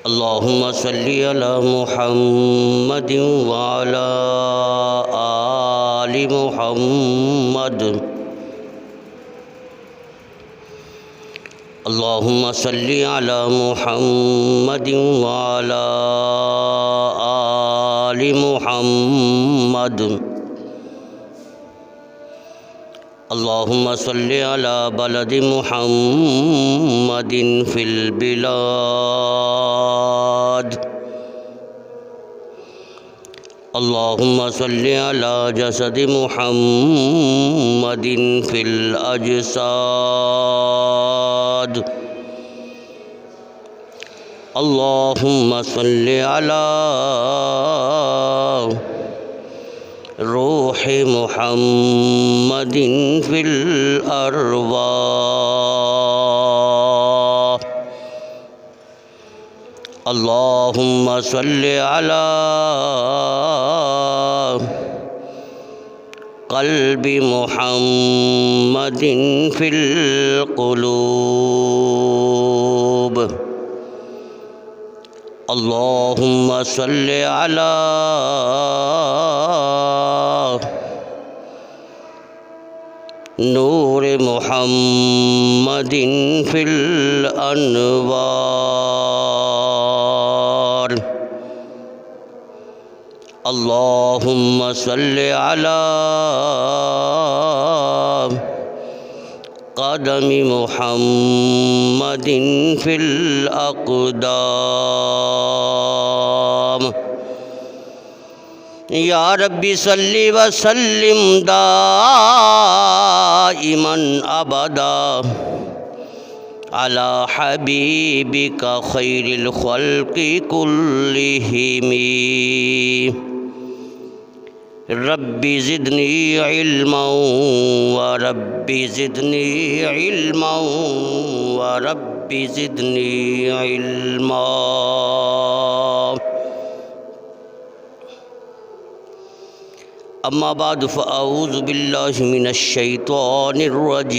اللهم صل على محمد وعلى آل محمد اللهم صل على محمد وعلى آل محمد اللهم صل على بلد محمد في البلاد اللهم صل على جسد محمد في الأجساد اللهم صل على روح محمد في الأرواح اللهم صل على قلب محمد في القلوب اللهم صل على نور محمد في الأنوار اللهم صل على قدم محمد في الأقدام یا ربی صلی وسلم دائما ابدا علی حبیبک خیر الخلق کلہم ربی زدنی علما وربی زدنی علما وربی زدنی علما اما بعد فاعوذ باللہ من الشیطان الرجیم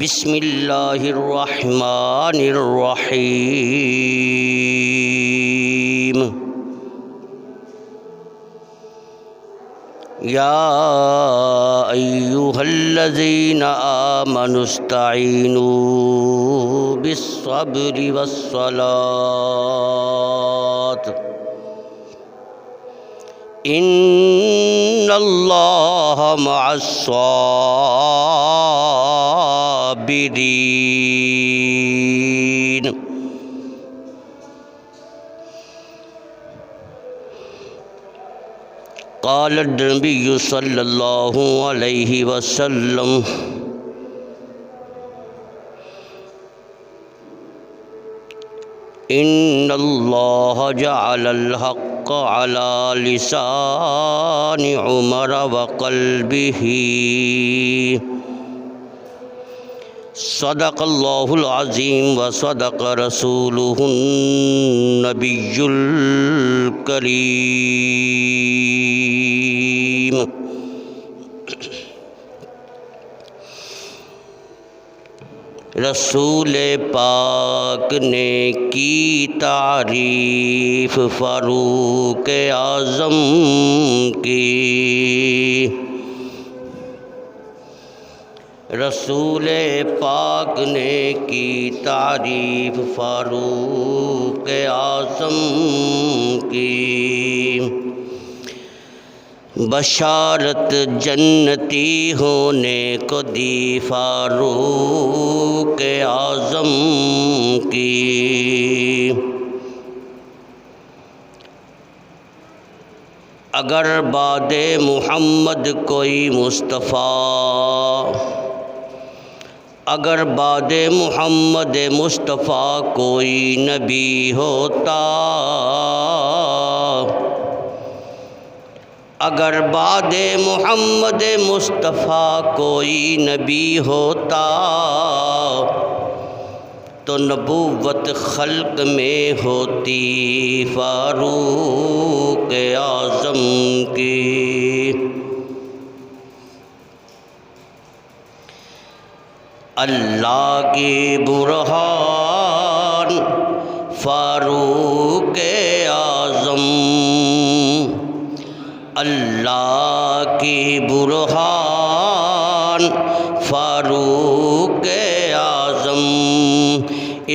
بسم اللہ الرحمن الرحیم یا ایہا الذین آمنوا استعینوا بالصبر والصلاة ان اللہ مع الصابرین قال النبی صلی اللہ علیہ وسلم ان اللہ جعل الحق على لسان عمر وقلبه صدق اللہ العظیم وصدق رسوله النبی الکریم رسول پاک نے کی تعریف فاروق اعظم کی رسول پاک نے کی تعریف فاروق اعظم کی بشارت جنتی ہونے کو دی فاروق اعظم کی۔ اگر بعد محمد کوئی مصطفیٰ، اگر بعد محمد مصطفیٰ کوئی نبی ہوتا، اگر بعد محمد مصطفیٰ کوئی نبی ہوتا تو نبوت خلق میں ہوتی فاروق اعظم کی۔ اللہ کی برہان فاروق اعظم، اللہ کی برہان فاروق اعظم،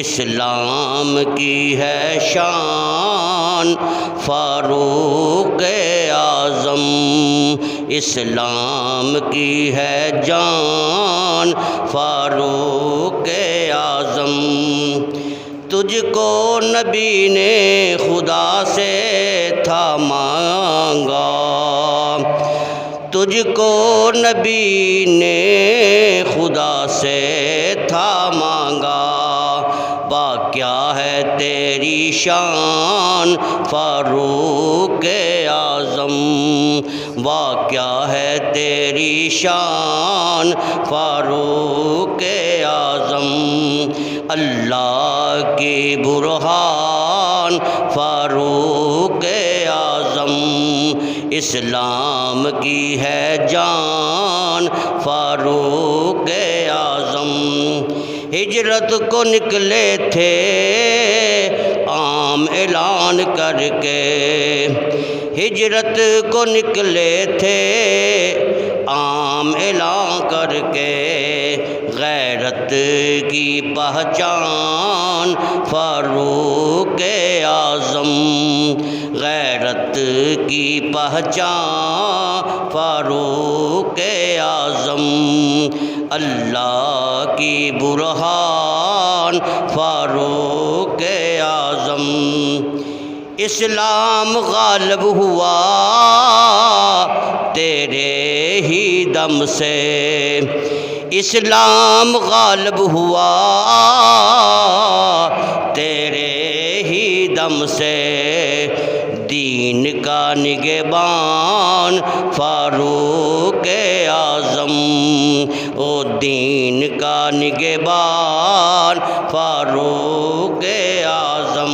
اسلام کی ہے شان فاروق اعظم، اسلام کی ہے جان فاروق اعظم۔ تجھ کو نبی نے خدا سے تھا مانگا، تجھ کو نبی نے خدا سے تھا مانگا، کیا ہے تیری شان فاروق اعظم، کیا ہے تیری شان فاروق اعظم، اللہ کی برہان فاروق اعظم، اسلام کی ہے جان فاروق اعظم۔ ہجرت کو نکلے تھے عام اعلان کر کے، ہجرت کو نکلے تھے عام اعلان کر کے، غیرت کی پہچان فاروق اعظم، غیرت کی پہچان فاروق اعظم، اللہ کی برہان فاروق اعظم۔ اسلام غالب ہوا تیرے ہی دم سے، اسلام غالب ہوا تیرے ہی دم سے، دین کا نگہبان فاروق اعظم، او دین کا نگہبان فاروق اعظم۔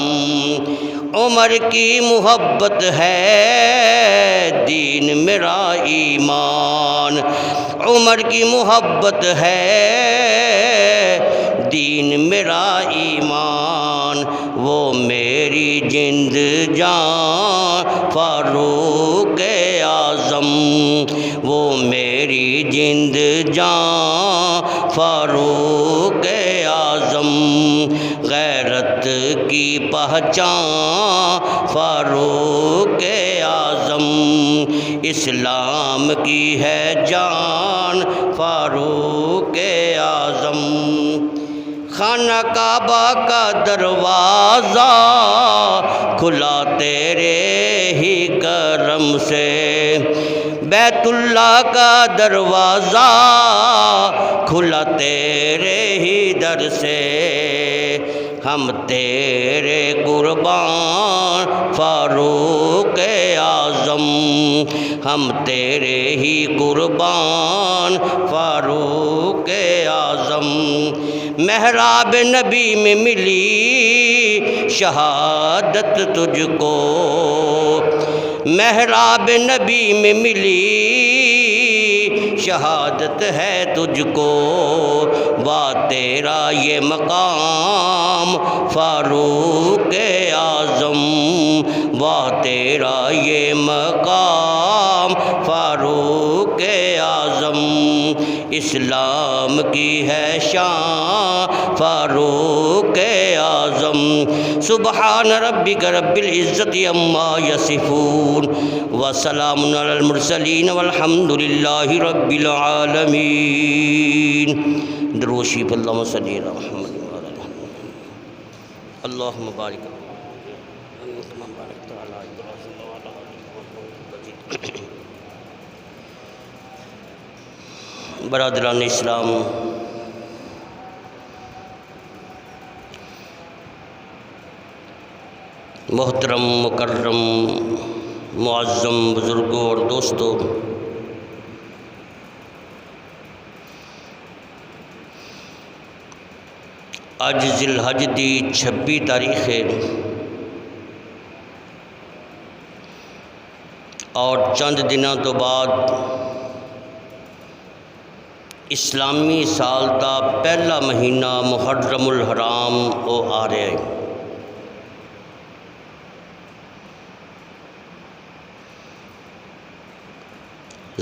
عمر کی محبت ہے دین میرا ایمان، عمر کی محبت ہے دین میرا ایمان، وہ میری جند جان فاروق اعظم، وہ میری جند جان فاروق اعظم، غیرت کی پہچان فاروق اعظم، اسلام کی ہے جان فاروق اعظم۔ خانہ کعبہ کا دروازہ کھلا تیرے ہی کرم سے، بیت اللہ کا دروازہ کھلا تیرے ہی در سے، ہم تیرے قربان فاروق اعظم، ہم تیرے ہی قربان فاروق اعظم۔ محراب نبی میں ملی شہادت تجھ کو، محراب نبی میں ملی شہادت ہے تجھ کو، واہ تیرا یہ مقام فاروق اعظم، واہ تیرا یہ مقام فاروق اعظم، اسلام کی ہے شان فاروق اعظم سبحان ربک رب العزت عما یصفون وسلام علی المرسلین والحمد للہ رب العالمین درود شریف اللہم صلی علی محمد اللہم بارک برادران اسلام، محترم مکرم معظم بزرگوں اور دوستوں، آج ذی الحج دی 26 تاریخ ہے اور چند دنوں تو بعد اسلامی سال دا پہلا مہینہ محرم الحرام وہ آ رہا ہے۔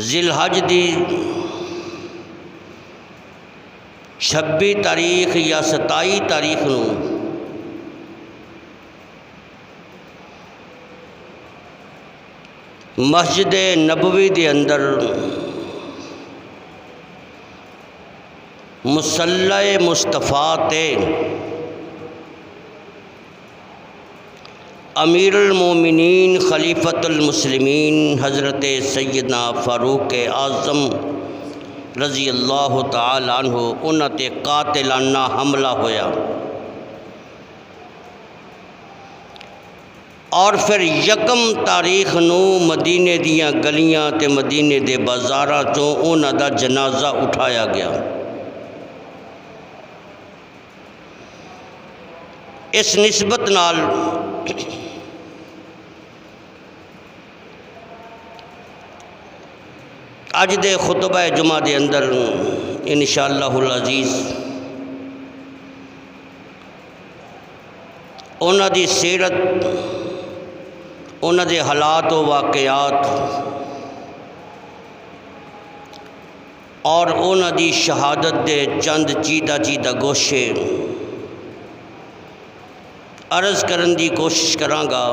ذی الحج دی 26 تاریخ یا 27 تاریخ نو مسجد نبوی دے اندر مصلی مصطفیٰ تے امیر المومنین خلیفۃ المسلمین حضرت سیدنا فاروق اعظم رضی اللہ تعالی عنہ انہاں تے قاتلانہ حملہ ہویا، اور پھر یکم تاریخ نو مدینے دیاں گلیاں تے مدینے دے بازاراں چوں انہاں دا جنازہ اٹھایا گیا۔ اس نسبت نال اج دے خطبہ جمعہ دے اندر انشاءاللہ العزیز انہاں دی سیرت، انہاں دے حالات و واقعات اور انہاں دی شہادت دے چند چیدہ گوشے عرض کرن دی کوشش کرانگا۔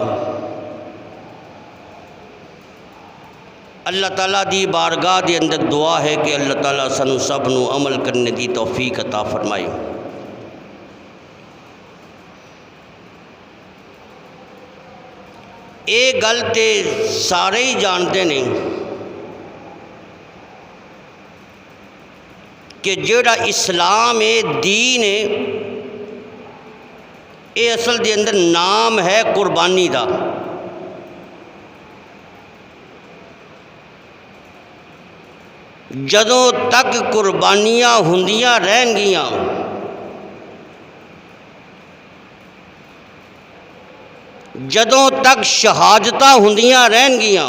اللہ تعالیٰ دی بارگاہ دے اندر دعا ہے کہ اللہ تعالیٰ سانو سب نو عمل کرنے دی توفیق عطا فرمائے۔ اے گل تے سارے ہی جانتے ہیں کہ جیڑا اسلام ہے، دین ہے، اے اصل دے اندر نام ہے قربانی دا۔ جدوں تک قربانیاں ہوندیاں رہن گیاں جدوں تک شہادتاں ہوندیاں رہن گیاں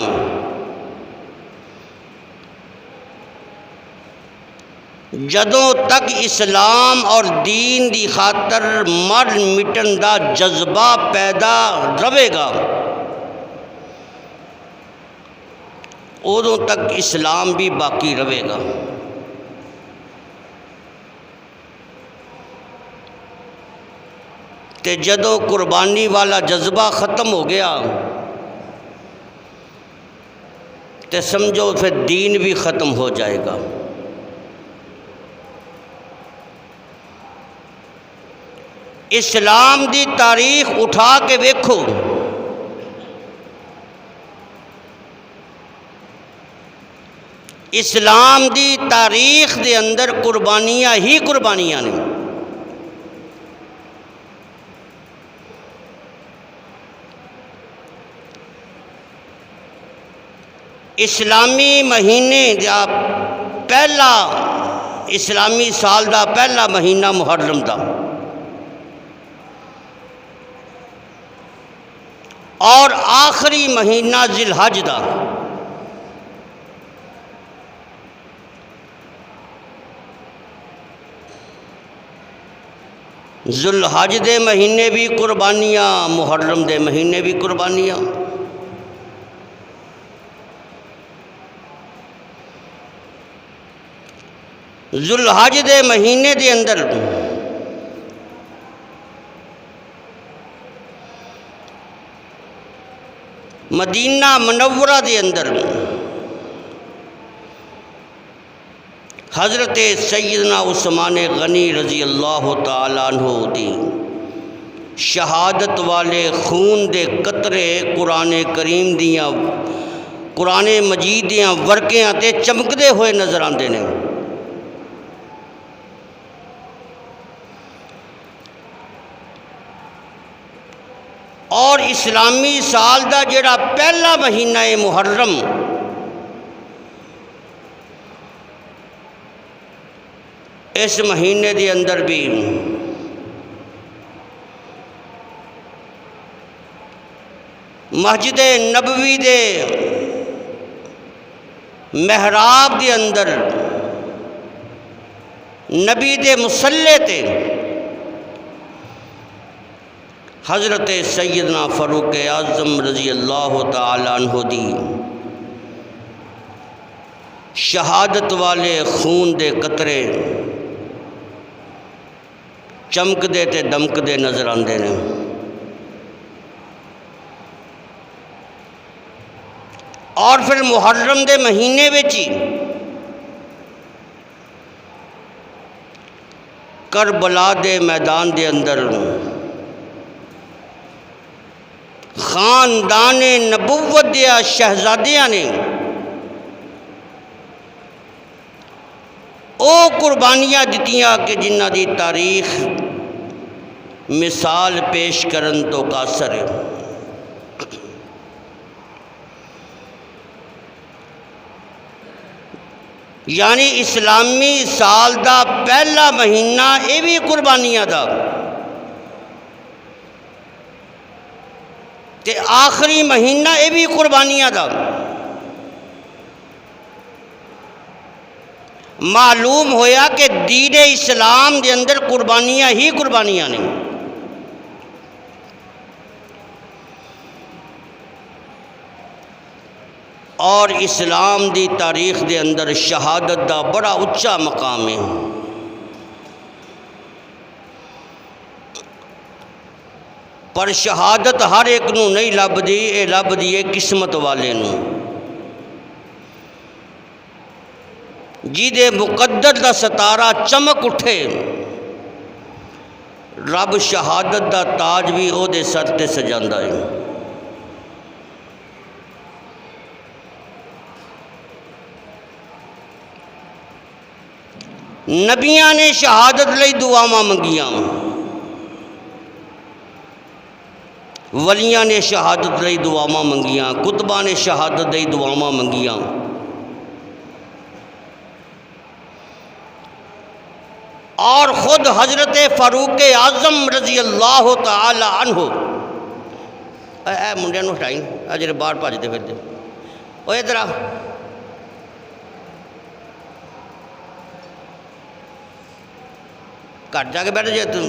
جدوں تک اسلام اور دین دی خاطر مر مٹن دا جذبہ پیدا رہے گا، ادوں تک اسلام بھی باقی رہے گا۔ تے جدوں قربانی والا جذبہ ختم ہو گیا تے سمجھو پھر دین بھی ختم ہو جائے گا۔ اسلام دی تاریخ اٹھا کے ویکھو، اسلام دی تاریخ دے اندر قربانیاں ہی قربانیاں نے۔ اسلامی مہینے دا پہلا اسلامی سال دا پہلا مہینہ محرم دا، اور آخری مہینہ ذی الحج دا۔ ذی الحج دے مہینے بھی قربانیاں، محرم دے مہینے بھی قربانیاں۔ ذوالحج دے مہینے دے اندر مدینہ منورہ دے اندر حضرت سیدنا عثمان غنی رضی اللہ تعالیٰ عنہ دی شہادت والے خون دے قطرے قرآن کریم دیاں قرآن مجید دیاں ورقیاں تے چمکدے ہوئے نظر آندے نے۔ اور اسلامی سال دا جڑا پہلا مہینہ ہے محرم، اس مہینے دے اندر بھی مسجد نبوی دے محراب دے اندر نبی دے مصلی تے حضرت سیدنا فاروق اعظم رضی اللہ تعالیٰ عنہ دی شہادت والے خون دے قطرے چمک دے تے دمک دے نظر آندے نے۔ اور پھر محرم دے مہینے وچی کربلا دے میدان دے اندر خاندان نبوت دیا شہزادیاں نے او قربانیاں دتیاں کہ جنہ دی تاریخ مثال پیش کرن تو قاصر ہے۔ یعنی اسلامی سال دا پہلا مہینہ یہ بھی قربانیاں دا تے آخری مہینہ یہ بھی قربانیاں دا۔ معلوم ہویا کہ دین اسلام دے اندر قربانیاں ہی قربانیاں نے۔ اور اسلام دی تاریخ دے اندر شہادت دا بڑا اچھا مقام ہے۔ پر شہادت ہر ایک نو نہیں لبدی، اے لبدی ہے قسمت والے نو، جیدے مقدر دا ستارہ چمک اٹھے رب شہادت دا تاج بھی او دے سر تے سجاندہ ہے۔ نبیاں نے شہادت لئی دعاواں منگیاں، ولیاں نے شہادت لئی دعاواں منگیاں، کتباں نے شہادت لئی دعاواں منگیاں۔ اور خود حضرت فاروق اعظم رضی اللہ تعالی عنہ اے منڈیاں نو ہٹائیں، جڑے باہر بھجدے پھردے، اوے ادھر آ، گھر جا کے بیٹھ جائے تم۔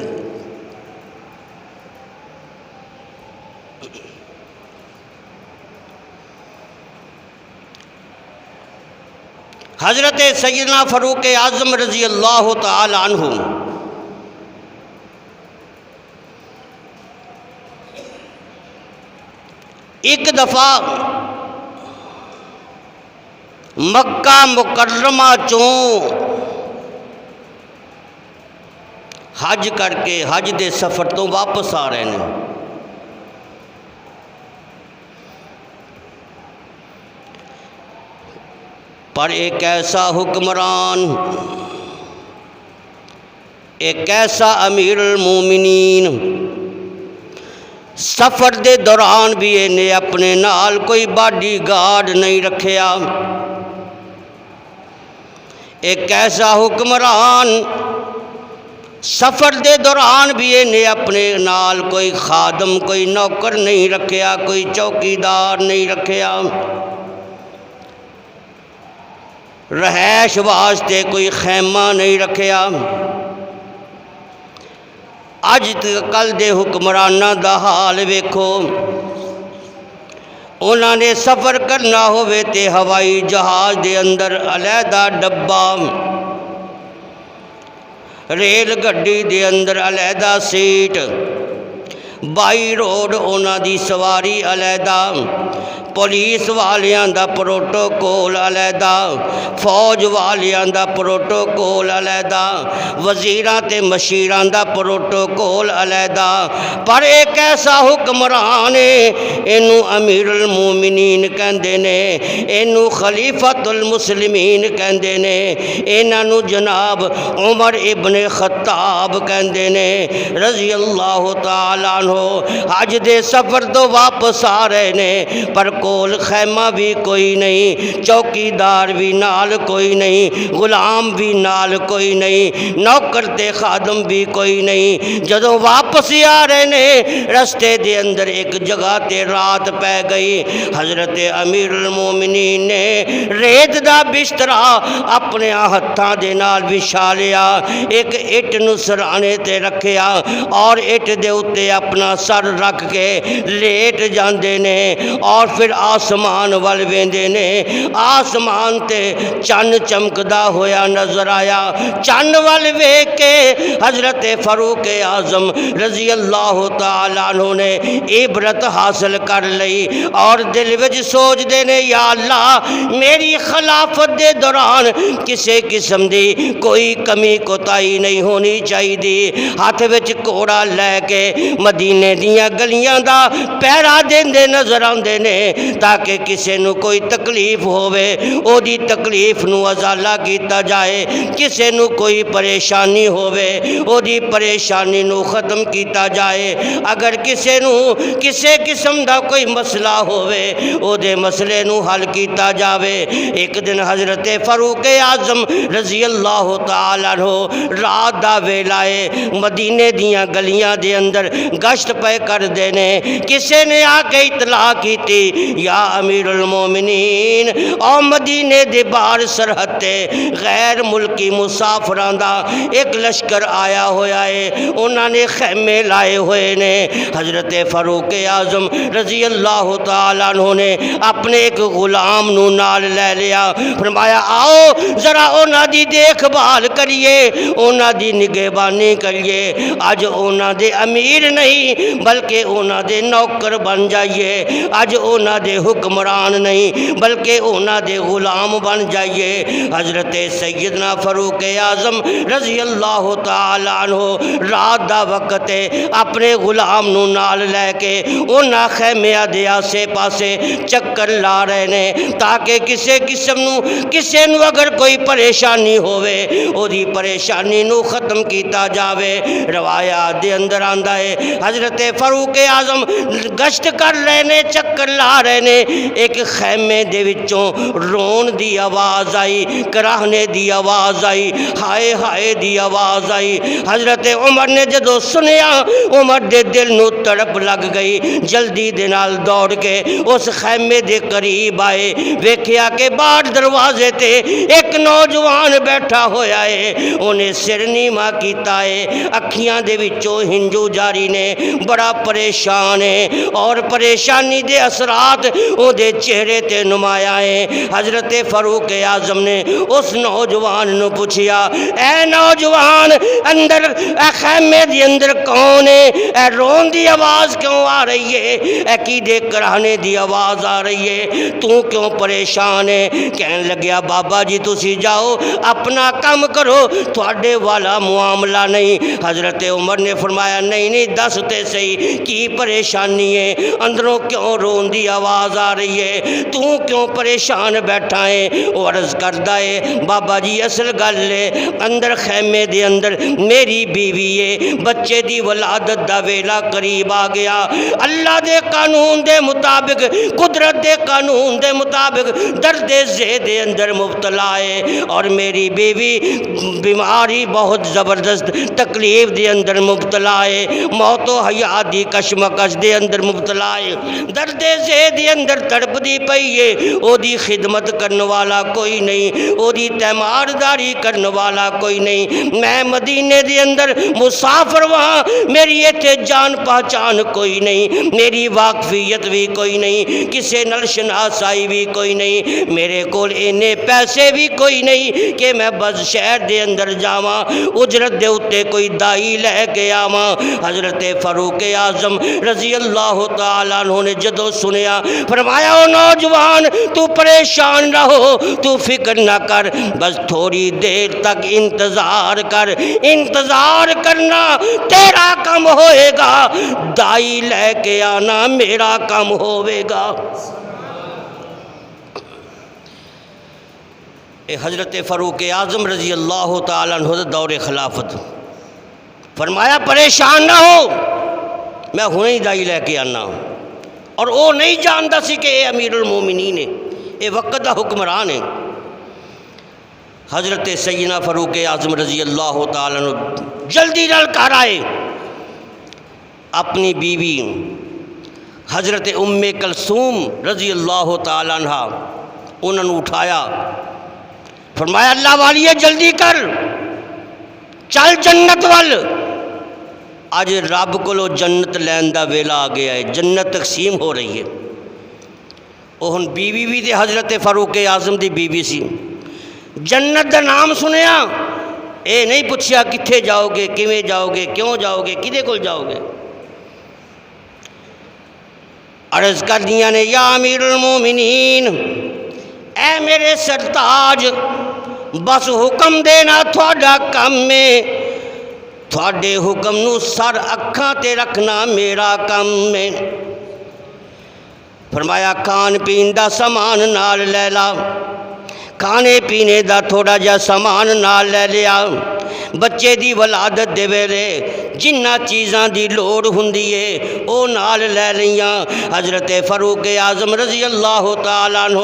حضرت سیدنا فاروق اعظم رضی اللہ تعالی عنہ ایک دفعہ مکہ مکرمہ چوں حج کر کے حج دے سفر تو واپس آ رہے ہیں۔ پر ایک ایسا حکمران، ایک ایسا امیر المومنین سفر دے دوران بھی انہیں اپنے نال کوئی باڈی گارڈ نہیں رکھیا۔ ایک ایسا حکمران سفر دے دوران بھی انہیں اپنے نال کوئی خادم، کوئی نوکر نہیں رکھیا، کوئی چوکیدار نہیں رکھیا، رہائش واسطے کوئی خیمہ نہیں رکھیا۔ اج کل دے حکمرانہ دا حال ویکھو، انہاں نے سفر کرنا ہوئے تے ہوائی جہاز دے اندر علیحدہ ڈبہ ریل گڈی دے اندر علیحدہ سیٹ، بائی روڈ انہاں دی سواری علیحدہ، پولیس والیاں دا پروٹوکول علیحدہ، فوج والیاں دا پروٹوکول علیحدہ، وزیراں تے مشیراں دا پروٹوکول علیحدہ، پر ایک ایسا حکمران ہے، اینو امیر المومنین کہندے نے، اینو خلیفۃ المسلمین کہندے نے، ایناں نو جناب عمر ابن خطاب کہندے نے رضی اللہ تعالی عنہ۔ حج دے سفر تو واپس آ رہے نے، پر کول خیمہ بھی کوئی نہیں، چوکی دار بھی نال کوئی نہیں، غلام بھی نال کوئی نہیں، نوکر تے خادم بھی کوئی نہیں۔ جدوں واپس آ رہے نے، رستے دے اندر ایک جگہ تے رات پہ گئی۔ حضرت امیر المومنین نے ریت دا بسترا اپنے ہتھاں دے نال بچھا لیا، ایک اٹ نو سرانے تے رکھیا اور اٹ دے اتے اپنا سر رکھ کے لیٹ جاندے نے، اور پھر آسمان وال ویندے نے۔ آسمان تے چن چمکدا ہویا نظر آیا۔ چن وال ویکھ کے حضرت فاروق اعظم رضی اللہ تعالی عنہ نے عبرت حاصل کر لئی، اور دل وچ سوچ دے نے، یا اللہ میری خلافت دے دوران کسے قسم دی کوئی کمی کوتاہی نہیں ہونی چاہیے۔ ہاتھ وچ کوڑا لے کے مدینے دیاں گلیاں دا پیرا دیندے نظر آندے نے، تاکہ کسے نو کوئی تکلیف ہووے او دی تکلیف نو ازالہ کیتا جائے، کسے نو کوئی پریشانی ہووے او دی پریشانی نو ختم کیتا جائے، اگر کسے نو کسے قسم دا کوئی مسئلہ ہووے او دے مسئلے نو حل کیتا جاوے۔ ایک دن حضرت فاروق اعظم رضی اللہ تعالی عنہ رات دا ویلائے مدینے دیاں گلیاں دے اندر گشت پہ کر دینے، کسے نے آ کے اطلاع کی تھی، یا امیر المومنین او مدینے دے بار سرحد تے غیر ملکی مسافران دا ایک لشکر آیا ہویا ہے، انہاں نے خیمے لائے ہوئے نے۔ حضرت فاروق اعظم رضی اللہ تعالی عنہ نے اپنے ایک غلام نو نال لے لیا، فرمایا آؤ ذرا انہاں دی دیکھ بھال کریے، انہاں دی نگہبانی کریے، اج انہاں دے امیر نہیں بلکہ انہاں دے نوکر بن جائیے، اج انہاں دے حکمران نہیں بلکہ انہاں دے غلام بن جائیے۔ حضرت سیدنا فاروق اعظم رضی اللہ تعالی عنہ رات دا وقت اپنے غلام نو نال لے کے انہاں خیمیاں دے آسے پاسے چکر لا رہے نے، تاکہ کسے قسم نو کسے نو اگر کوئی پریشانی ہووے او دی پریشانی نو ختم کیتا جاوے۔ روایات دے اندر آندا ہے حضرت فاروق اعظم گشت کر رہے نے، چکر لا رہے نے، ایک خیمے دے وچوں رون دی آواز آئی، کراہنے دی آواز آئی، ہائے ہائے دی آواز آئی۔ حضرت عمر نے جدو سنیا، عمر دے دل نو تڑپ لگ گئی، جلدی دے نال دوڑ کے اس خیمے دے قریب آئے، ویکھیا کہ باہر دروازے تے ایک نوجوان بیٹھا ہویا ہے، انہیں سر نیما کیتا ہے، اکھیاں دے وچوں ہنجو جاری نے، بڑا پریشان ہے، اور پریشانی دے اثرات او دے چہرے تے نمایاں ہیں۔ حضرت فاروق اعظم نے اس نوجوان نو پوچھیا، اے نوجوان اندر خیمے دی اندر کون ہے؟ اے رون دی آواز کیوں آ رہی ہے؟ اے کی دے کراہنے دی آواز آ رہی ہے؟ تو کیوں پریشان ہے؟ کہنے لگیا بابا جی تسی جاؤ اپنا کام کرو، تھوڑے والا معاملہ نہیں۔ حضرت عمر نے فرمایا نہیں نہیں دس تے صحیح کی پریشانی ہے، اندروں کیوں رون دی آواز آ رہی ہے، تو کیوں پریشان بیٹھا ہے؟ وہ عرض کردہ ہے بابا جی اصل گل ہے، اندر خیمے دے اندر میری بیوی ہے، بچے دی ولادت دا ویلا قریب آ گیا، اللہ دے قانون دے مطابق، قدرت دے قانون دے مطابق درد ذہ دے اندر مبتلا ہے، اور میری بیوی بیماری بہت زبردست تکلیف دے اندر مبتلا ہے، موت و حیات دی کشمکش دے اندر مبتلا ہے، درد زید اندر تڑپ دی پئی ہے، او دی خدمت کرن والا کوئی نہیں، او دی تیمارداری کرن والا کوئی نہیں۔ میں مدینے دے اندر مسافر وہاں، میری ایتھے جان پہچان کوئی نہیں، میری واقفیت بھی کوئی نہیں، کسے نال شناسائی بھی کوئی نہیں، میرے کول اینے پیسے بھی کوئی نہیں کہ میں بس شہر دے اندر جاواں اجرت دے اتے کوئی دائی لے کے آواں۔ حضرت فاروق اعظم رضی اللہ تعالیٰ عنہ نے جدو سنیا، فرمایا او نوجوان تو پریشان نہ ہو، تو فکر نہ کر، بس تھوڑی دیر تک انتظار کر، انتظار کرنا تیرا کم ہوئے گا، دائی لے کے آنا میرا کم ہوئے گا۔ حضرت فاروق اعظم رضی اللہ تعالیٰ عنہ دور خلافت، فرمایا پریشان نہ ہو، میں ہی دائی لے کے آنا۔ اور وہ نہیں جانتا سی کہ اے امیر المومنین ہے، اے وقت دا حکمران ہے۔ حضرت سیدنا فاروق اعظم رضی اللہ تعالیٰ عنہ جلدی نال گھر آئے، اپنی بیوی حضرت ام کلثوم رضی اللہ تعالیٰ عنہ انہوں نے اٹھایا، فرمایا اللہ والیے جلدی کر، چل جنت وال، آج رب کو جنت لین دا ویلا آ گیا ہے، جنت تقسیم ہو رہی ہے۔ وہ ہن بیوی بھی تے حضرت فاروق اعظم دی بیوی سی، جنت دا نام سنیا، اے نہیں پوچھیا کتھے جاؤ گے، کیویں جاؤ گے، کیوں جاؤ گے، کدے کول جاؤ گے۔ عرض کر دیا نے یا امیر المومنین، اے میرے سرتاج، بس حکم دینا تھوڑا کم میں، تھوڑے حکم نو سر اکھاں تے رکھنا میرا کم میں۔ فرمایا کھان پین دا سامان نال لے لا، کھانے پینے دا تھوڑا جا سامان نال لے لیا، بچے دی ولادت دے ویلے جنہ چیزاں دی لوڑ ہوندی ہے او نال لے لیاں۔ حضرت فاروق اعظم رضی اللہ تعالیٰ عنہ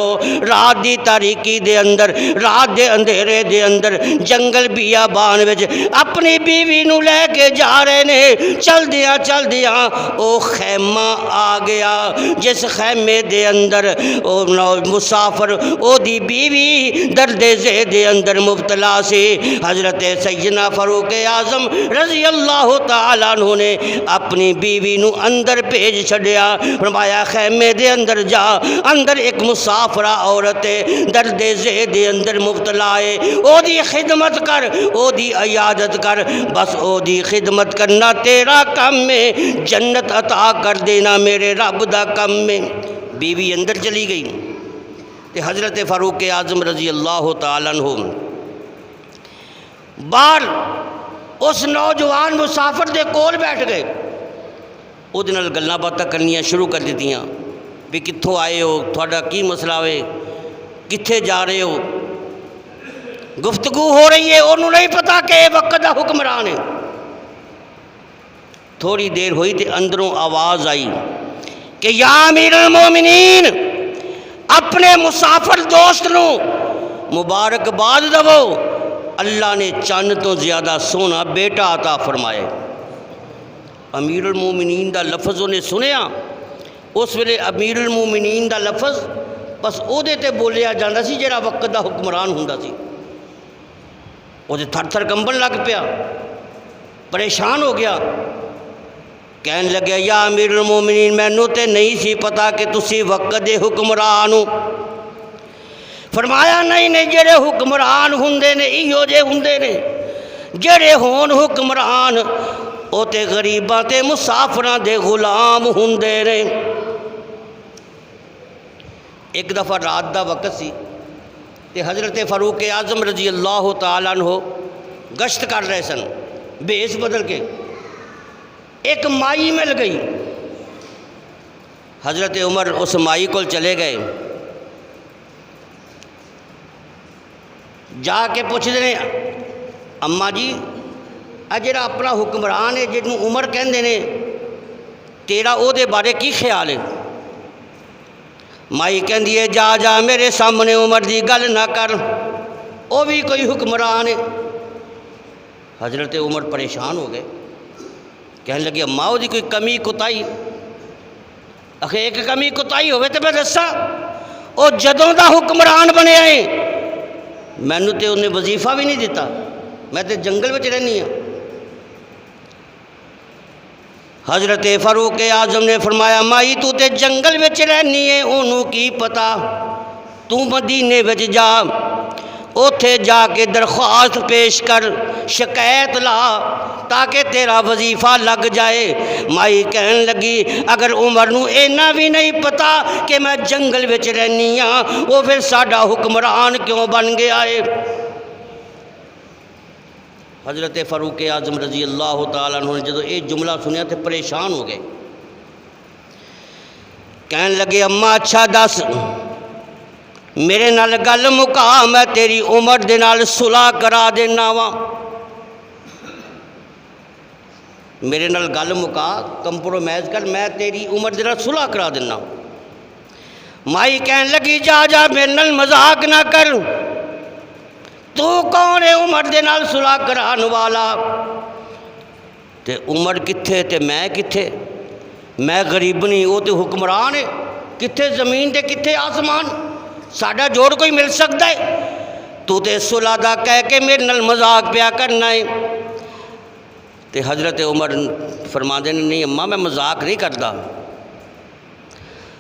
رات دی تاریکی دے اندر، رات دے اندھیرے دے اندر جنگل بیابان وچ اپنی بیوی نو لے کے جا رہے نے۔ چل دیاں او خیمہ آ گیا، جس خیمے دے اندر او مسافر او دی بیوی درد ذہ دے اندر مبتلا سی۔ حضرت سیدنا فاروق اعظم رضی اللہ تعالیٰ عنہ نے اپنی بیوی نو اندر بھیج چھڈیا، فرمایا خیمے دے اندر جا، اندر ایک مسافرہ عورت درد ذہ دے اندر مبتلا ہے، او دی خدمت کر، او دی عیادت کر، بس او دی خدمت کرنا تیرا کم میں، جنت عطا کر دینا میرے رب دا کم میں۔ بیوی اندر چلی گئی تے حضرت فاروق اعظم رضی اللہ تعالیٰ عنہ باہر اس نوجوان مسافر دے کول بیٹھ گئے، وہ دے نال گلاں باتاں کرنیاں شروع کر دیتیاں بھی کتھوں آئے ہو، تھوڑا کی مسئلہ ہے، کتھے جا رہے ہو، گفتگو ہو رہی ہے۔ انہوں نہیں پتا کہ وقت دا حکمران ہے۔ تھوڑی دیر ہوئی تے اندروں آواز آئی کہ یا امیر المومنین، اپنے مسافر دوست نو مبارکباد دو، اللہ نے چند تو زیادہ سونا بیٹا عطا فرمائے۔ امیر المومنین دا لفظ انہیں سنیا، اس ویلے امیر المومنین دا لفظ بس او دے تے بولیا جاندہ سی جڑا وقت دا حکمران ہوندا سی۔ او دے تھر تھر کمبن لگ پیا، پریشان ہو گیا، کہنے لگیا یا امیر المومنین مینوں تے نہیں سی پتا کہ تسی وقت دے حکمران ہو۔ فرمایا نہیں جڑے حکمران ہوندے نے ایہو جے ہوندے نے، جڑے ہون حکمران او تے غریباں تے مسافراں دے غلام ہوندے نے۔ ایک دفعہ رات دا وقت سی تے حضرت فاروق اعظم رضی اللہ تعالیٰ عنہ گشت کر رہے سن، بیس بدل کے، ایک مائی مل گئی۔ حضرت عمر اس مائی کو چلے گئے، جا کے پوچھتے ہیں اماں جی جڑا اپنا حکمران ہے جنوں عمر کہندے نے، تیرا او دے بارے کی خیال ہے؟ مائی کہندی ہے جا جا میرے سامنے عمر دی گل نہ کر، او بھی کوئی حکمران ہے۔ حضرت عمر پریشان ہو گئے، کہنے لگے اماں دی کوئی کمی کوتاہی؟ آخر ایک کمی کوتاہی ہوئے تو میں دسا، وہ جدوں دا حکمران بنے آئے مینوں تے انہیں وظیفہ بھی نہیں دیتا، میں تے جنگل وچ رہنی ہوں۔ حضرت فاروق اعظم نے فرمایا مائی تو تے جنگل وچ رہنی ہے، انہوں کی پتا، تو مدینے وچ جا، اوتھے جا کے درخواست پیش کر، شکایت لا تاکہ تیرا وظیفہ لگ جائے۔ مائی کہن لگی اگر عمر نو اینا بھی نہیں پتا کہ میں جنگل وچ رہنی ہاں، وہ پھر ساڈا حکمران کیوں بن گیا ہے؟ حضرت فاروق اعظم رضی اللہ تعالیٰ عنہ نے جدو یہ جملہ سنیا تو پریشان ہو گئے، کہن لگے اماں اچھا دس میرے نال گل مکا، میں تیری عمر دے نال صلح کرا دینا وا، میرے نال گل مکا، کمپرومائز کر، میں تیری عمر دے نال صلح کرا دینا۔ مائی کہن لگی جا جا میرے نال مذاق نہ کر، تو کون ہے عمر دے نال صلح کران والا؟ تے عمر کتھے تے میں کتھے؟ میں غریب نہیں، وہ تے حکمران ہے، کتھے زمین تے کتھے آسمان، ساڈا جوڑ کوئی مل سکتا ہے؟ تو تے صلح دا کہہ کے میرے نال مذاق پیا کرنا ہے۔ تے حضرت عمر فرما دے نہیں اماں میں مذاق نہیں کرتا،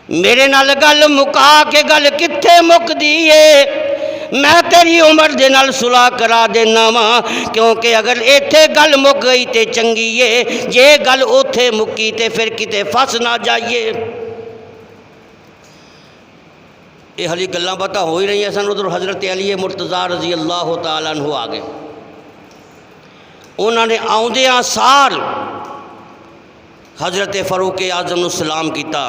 میرے نال گل مکا کے گل کتھے مک دی ہے، میں تیری عمر دے نال صلح کرا دینا وا، کیونکہ اگر ایتھے گل مک گئی تے چنگی ہے، جے گل اوتھے مکی تے پھر کتے پھس نہ جائیے۔ یہ حالی گلاں پتہ ہو ہی رہی ہیں سن، ادھر حضرت علی مرتضیٰ رضی اللہ تعالیٰ عنہ آ گئے، انہوں نے آؤندیاں سار حضرت فاروق اعظم سلام کیتا،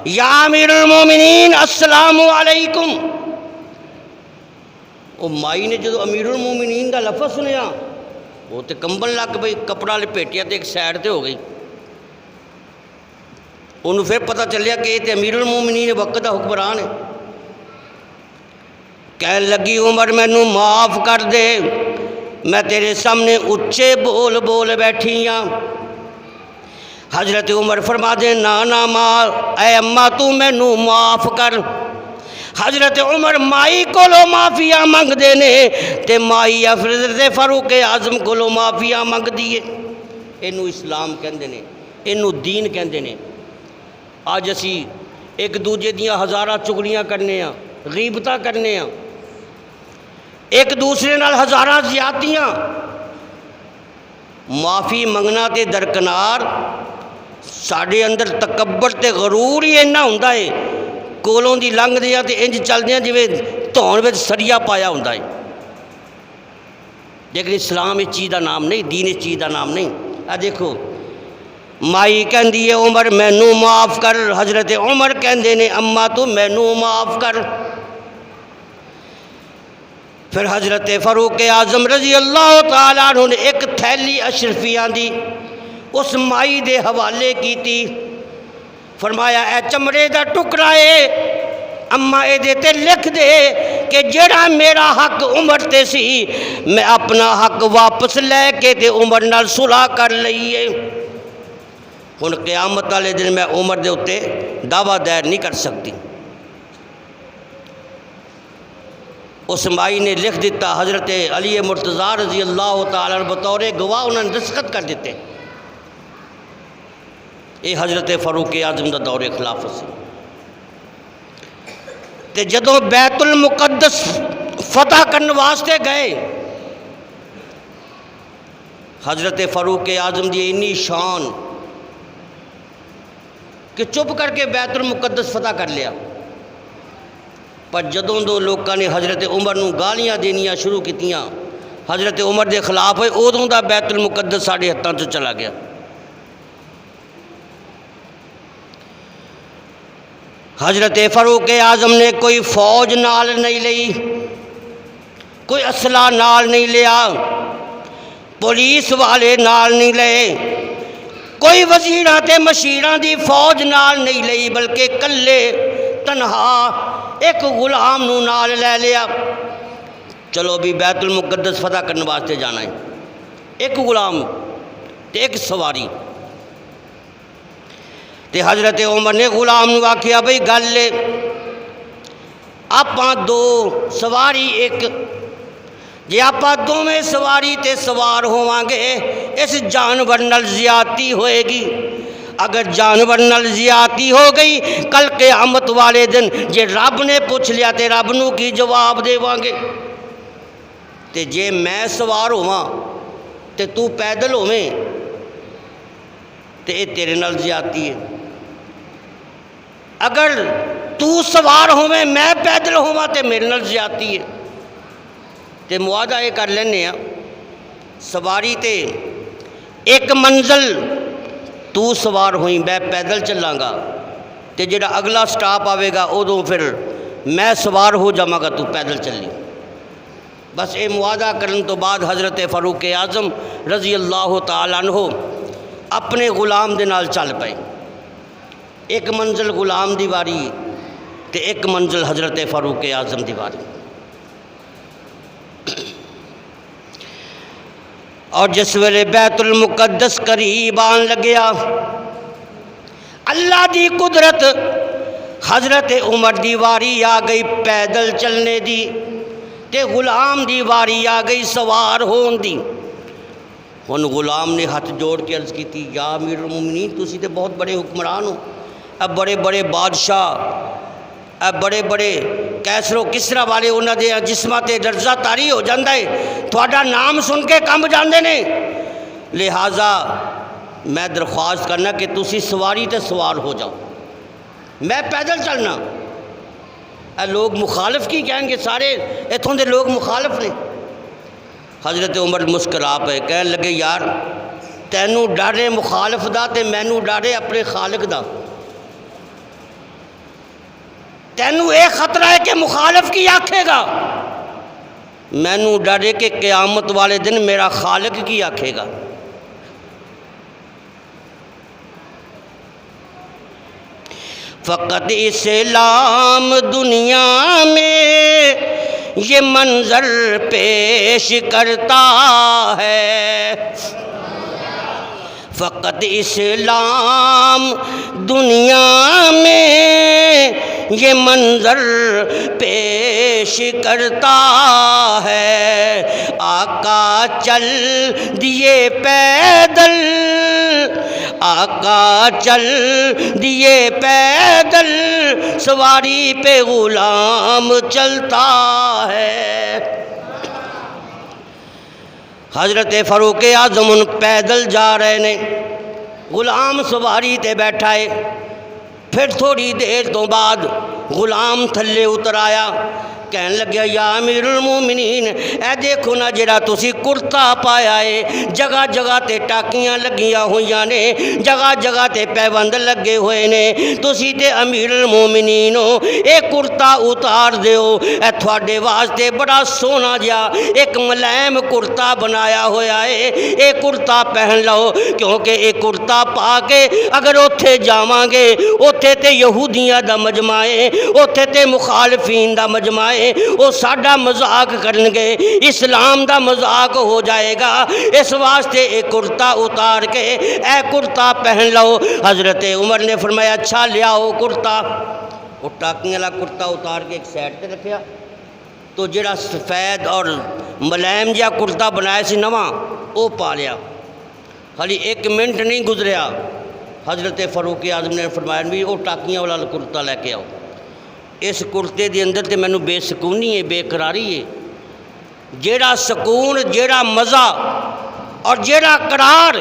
یا امیر المومنین السلام علیکم۔ وہ مائی نے جدو امیر المومنین کا لفظ سنیا وہ تے کمبن لگ بھئی، کپڑا لپیٹیا تے ایک سائڈ تے ہو گئی، انہوں پھر پتہ چلیا کہ یہ تے امیر المومنین وقت دا حکمران ہے۔ کہن لگی عمر مینوں معاف کر دے، میں تیرے سامنے اچھے بول بول بیٹھی ہاں۔ حضرت عمر فرما دے نا ماں اے اماں تو مینوں معاف کر۔ حضرت عمر مائی کولو معافیا منگ دینے تے مائی حضرت فاروق اعظم کولو معافیا منگ دیے۔ اینو اسلام کہندے نے، اینو دین کہندے نے۔ آج اسی ایک دوجے دیاں ہزارہ چگلیاں کرنے ہاں، غیبتاں کرنے ہاں، ایک دوسرے نال ہزارہ زیادتیاں، معافی منگنا تے درکنار، ساڑھے اندر تکبر تے غرور ہی اینا ہوندا ہے، کولوں دی لنگ دیا تے انج چل دیا جویں دھون وچ سریا پایا ہوندا ہے۔ لیکن اسلام اس چیز دا نام نہیں، دین اس چیز دا نام نہیں۔ دیکھو مائی کہندی ہے عمر مینوں معاف کر، حضرت عمر کہندے نے اماں تو مینوں معاف کر۔ پھر حضرت فاروق اعظم رضی اللہ تعالیٰ عنہ نے ایک تھیلی اشرفیاں دی اس مائی دے حوالے کی تھی، فرمایا اے چمڑے دا ٹکڑا ہے، اماں اے دے تے لکھ دے کہ جڑا میرا حق عمر تے سی میں اپنا حق واپس لے کے تے عمر نال صلح کر لئیے۔ ہن قیامت والے دن میں عمر دے اتے دعویٰ دائر نہیں کر سکتی۔ اس مائی نے لکھ دیتا، حضرت علی مرتضیٰ رضی اللہ تعالیٰ عنہ بطور گواہ انہوں نے دستخط کر دیتے۔ یہ حضرت فاروق اعظم دا دور خلافت سے تے جدوں بیت المقدس فتح کرنے واسطے گئے، حضرت فاروق اعظم دی اتنی شان کہ چپ کر کے بیت المقدس فتح کر لیا، پر جدوں دو لوگوں نے حضرت عمر نو گالیاں دینیاں شروع کیتیاں، حضرت عمر دے خلاف ہوئے، ادوں دا بیت المقدس ساڑھے ہتھاں چ چلا گیا۔ حضرت فاروق اعظم نے کوئی فوج نال نہیں لئی، کوئی اسلحہ نال نہیں لیا، پولیس والے نال نہیں لئے، کوئی وزیراں تے مشیراں دی فوج نال نہیں لئی، بلکہ کلے تنہا ایک غلام نو نال لے لیا۔ چلو بھی بیت المقدس فتح کرنے واسطے جانا ہے، ایک غلام تے ایک سواری۔ تے حضرت عمر نے غلام نو آکھیا بھئی گل لے آپاں دو سواری ایک جے آپاں دوویں سواری تے سوار ہوواں گے اس جانور نال زیادتی ہوئے گی، اگر جانور نال زیادتی ہو گئی کل قیامت والے دن جے رب نے پوچھ لیا تے رب نو کی جواب دیواں گے؟ تے جے میں سوار ہوواں تے تو پیدل ہوویں تے اے تیرے نال زیادتی ہے، اگر تو سوار ہوویں میں پیدل ہوواں تے میرے نال زیادتی ہے۔ تے معاہدہ یہ کر لینے ہیں سواری تے ایک منزل تو سوار ہوئی میں پیدل چلاں گا تے جڑا اگلا سٹاپ آوے گا ادوں پھر میں سوار ہو جاواں گا تو پیدل چلی۔ بس اے معاہدہ کرن تو بعد حضرت فاروق اعظم رضی اللہ تعالیٰ عنہ اپنے غلام دے نال چل پئے، ایک منزل غلام دی واری تے ایک منزل حضرت فاروق اعظم دی واری۔ اور جس ویلے بیت المقدس قریب آن لگیا اللہ دی قدرت حضرت عمر دی واری آ گئی پیدل چلنے دی تے غلام دی واری آ گئی سوار ہون دی۔ ہن غلام نے ہاتھ جوڑ کے عرض کی تھی یا امیر المومنین تسی تے بہت بڑے حکمران ہو، اب بڑے بڑے بادشاہ اب بڑے بڑے کیسر و کسرا والے انہاں دے جسماں تے درجہ طاری ہو جاندا ہے، تھوڑا نام سن کے کم جاندے نے، لہٰذا میں درخواست کرنا کہ تسی سواری تے سوار ہو جاؤ، میں پیدل چلنا۔ اے لوگ مخالف کی کہیں گے، سارے اتھوں دے لوگ مخالف نے۔ حضرت عمر مسکرا پے کہن لگے یار تینوں ڈر ہے مخالف دا تے مینوں ڈر ہے اپنے خالق دا، تینوں اے خطرہ ہے کہ مخالف کی آکھے گا، مینوں ڈر ہے کہ قیامت والے دن میرا خالق کی آکھے گا۔ فقط اسلام دنیا میں یہ منظر پیش کرتا ہے، فقط اسلام دنیا میں یہ منظر پیش کرتا ہے، آقا چل دیے پیدل، آقا چل دیے پیدل، سواری پہ غلام چلتا ہے۔ حضرت فاروق اعظم پیدل جا رہے نے، غلام سواری تے بیٹھا ہے، پھر تھوڑی دیر تو بعد غلام تھلے اتر آیا، کہن لگیا یا امیر المومنین اے دیکھو نا جڑا تسی کرتا پایا ہے جگہ جگہ تے ٹاکیاں لگیاں ہوئیاں نے، جگہ جگہ تے پیوند لگے ہوئے نے، تسی تے امیر المومنین ہو، اے کرتا اتار دیو، اے تھوڑے واسطے بڑا سونا جا ایک ملائم کرتا بنایا ہویا ہے، اے کرتا پہن لو، کیونکہ اے کرتا پا کے اگر اوتھے جاواں گے اوتھے تے یہودیاں دا مجمع ہے، اوتھے تے مخالفین دا مجمع ہے، وہ ساڈا مذاق کرن گے، اسلام دا مذاق ہو جائے گا، اس واسطے ایک کرتا اتار کے اے کرتا پہن لو۔ حضرت عمر نے فرمایا اچھا لیاؤ کرتا، وہ ٹاکیاں والا کرتا اتار کے ایک سائڈ تے رکھیا، تو جڑا سفید اور ملائم جہا کرتا بنایا سی نواں وہ پا لیا۔ خالی ایک منٹ نہیں گزریا حضرت فاروق اعظم نے فرمایا بھی وہ ٹاکیاں والا کرتا لے کے آؤ، اس کرتے دے اندر تے مینوں بے سکونی ہے، بے قراری ہے، جیڑا سکون جیڑا مزہ اور جیڑا قرار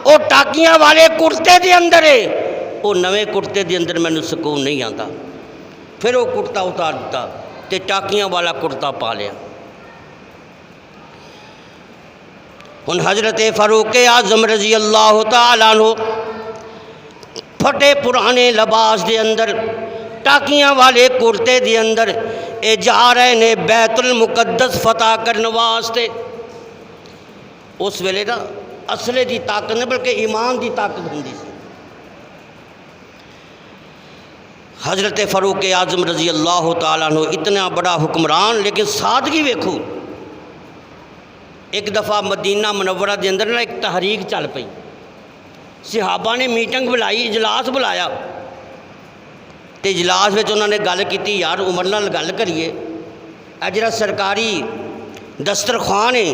وہ ٹاکیاں والے کرتے دے اندر ہے، وہ نویں کرتے دے اندر مینوں سکون نہیں آتا۔ پھر وہ کرتا اتار دیتا تے ٹاکیاں والا کرتا پا لیا۔ ہن حضرت فاروق اعظم رضی اللہ تعالیٰ عنہ پھٹے پرانے لباس دے اندر ٹاکیاں والے کرتے دے اندر اے جا رہے نے بیت المقدس فتح کرنے واسطے۔ اس ویلے نا اصلے دی طاقت نہیں بلکہ ایمان دی طاقت ہوندی سی۔ حضرت فاروق اعظم رضی اللہ تعالیٰ عنہ اتنا بڑا حکمران لیکن سادگی ویکھو۔ ایک دفعہ مدینہ منورہ دے اندر نا ایک تحریک چل پئی، صحابہ نے میٹنگ بلائی، اجلاس بلایا، تو اجلاس میں انہوں نے گل کی، یار عمر نال گل کریے، اے جڑا سرکاری دسترخوان ہے،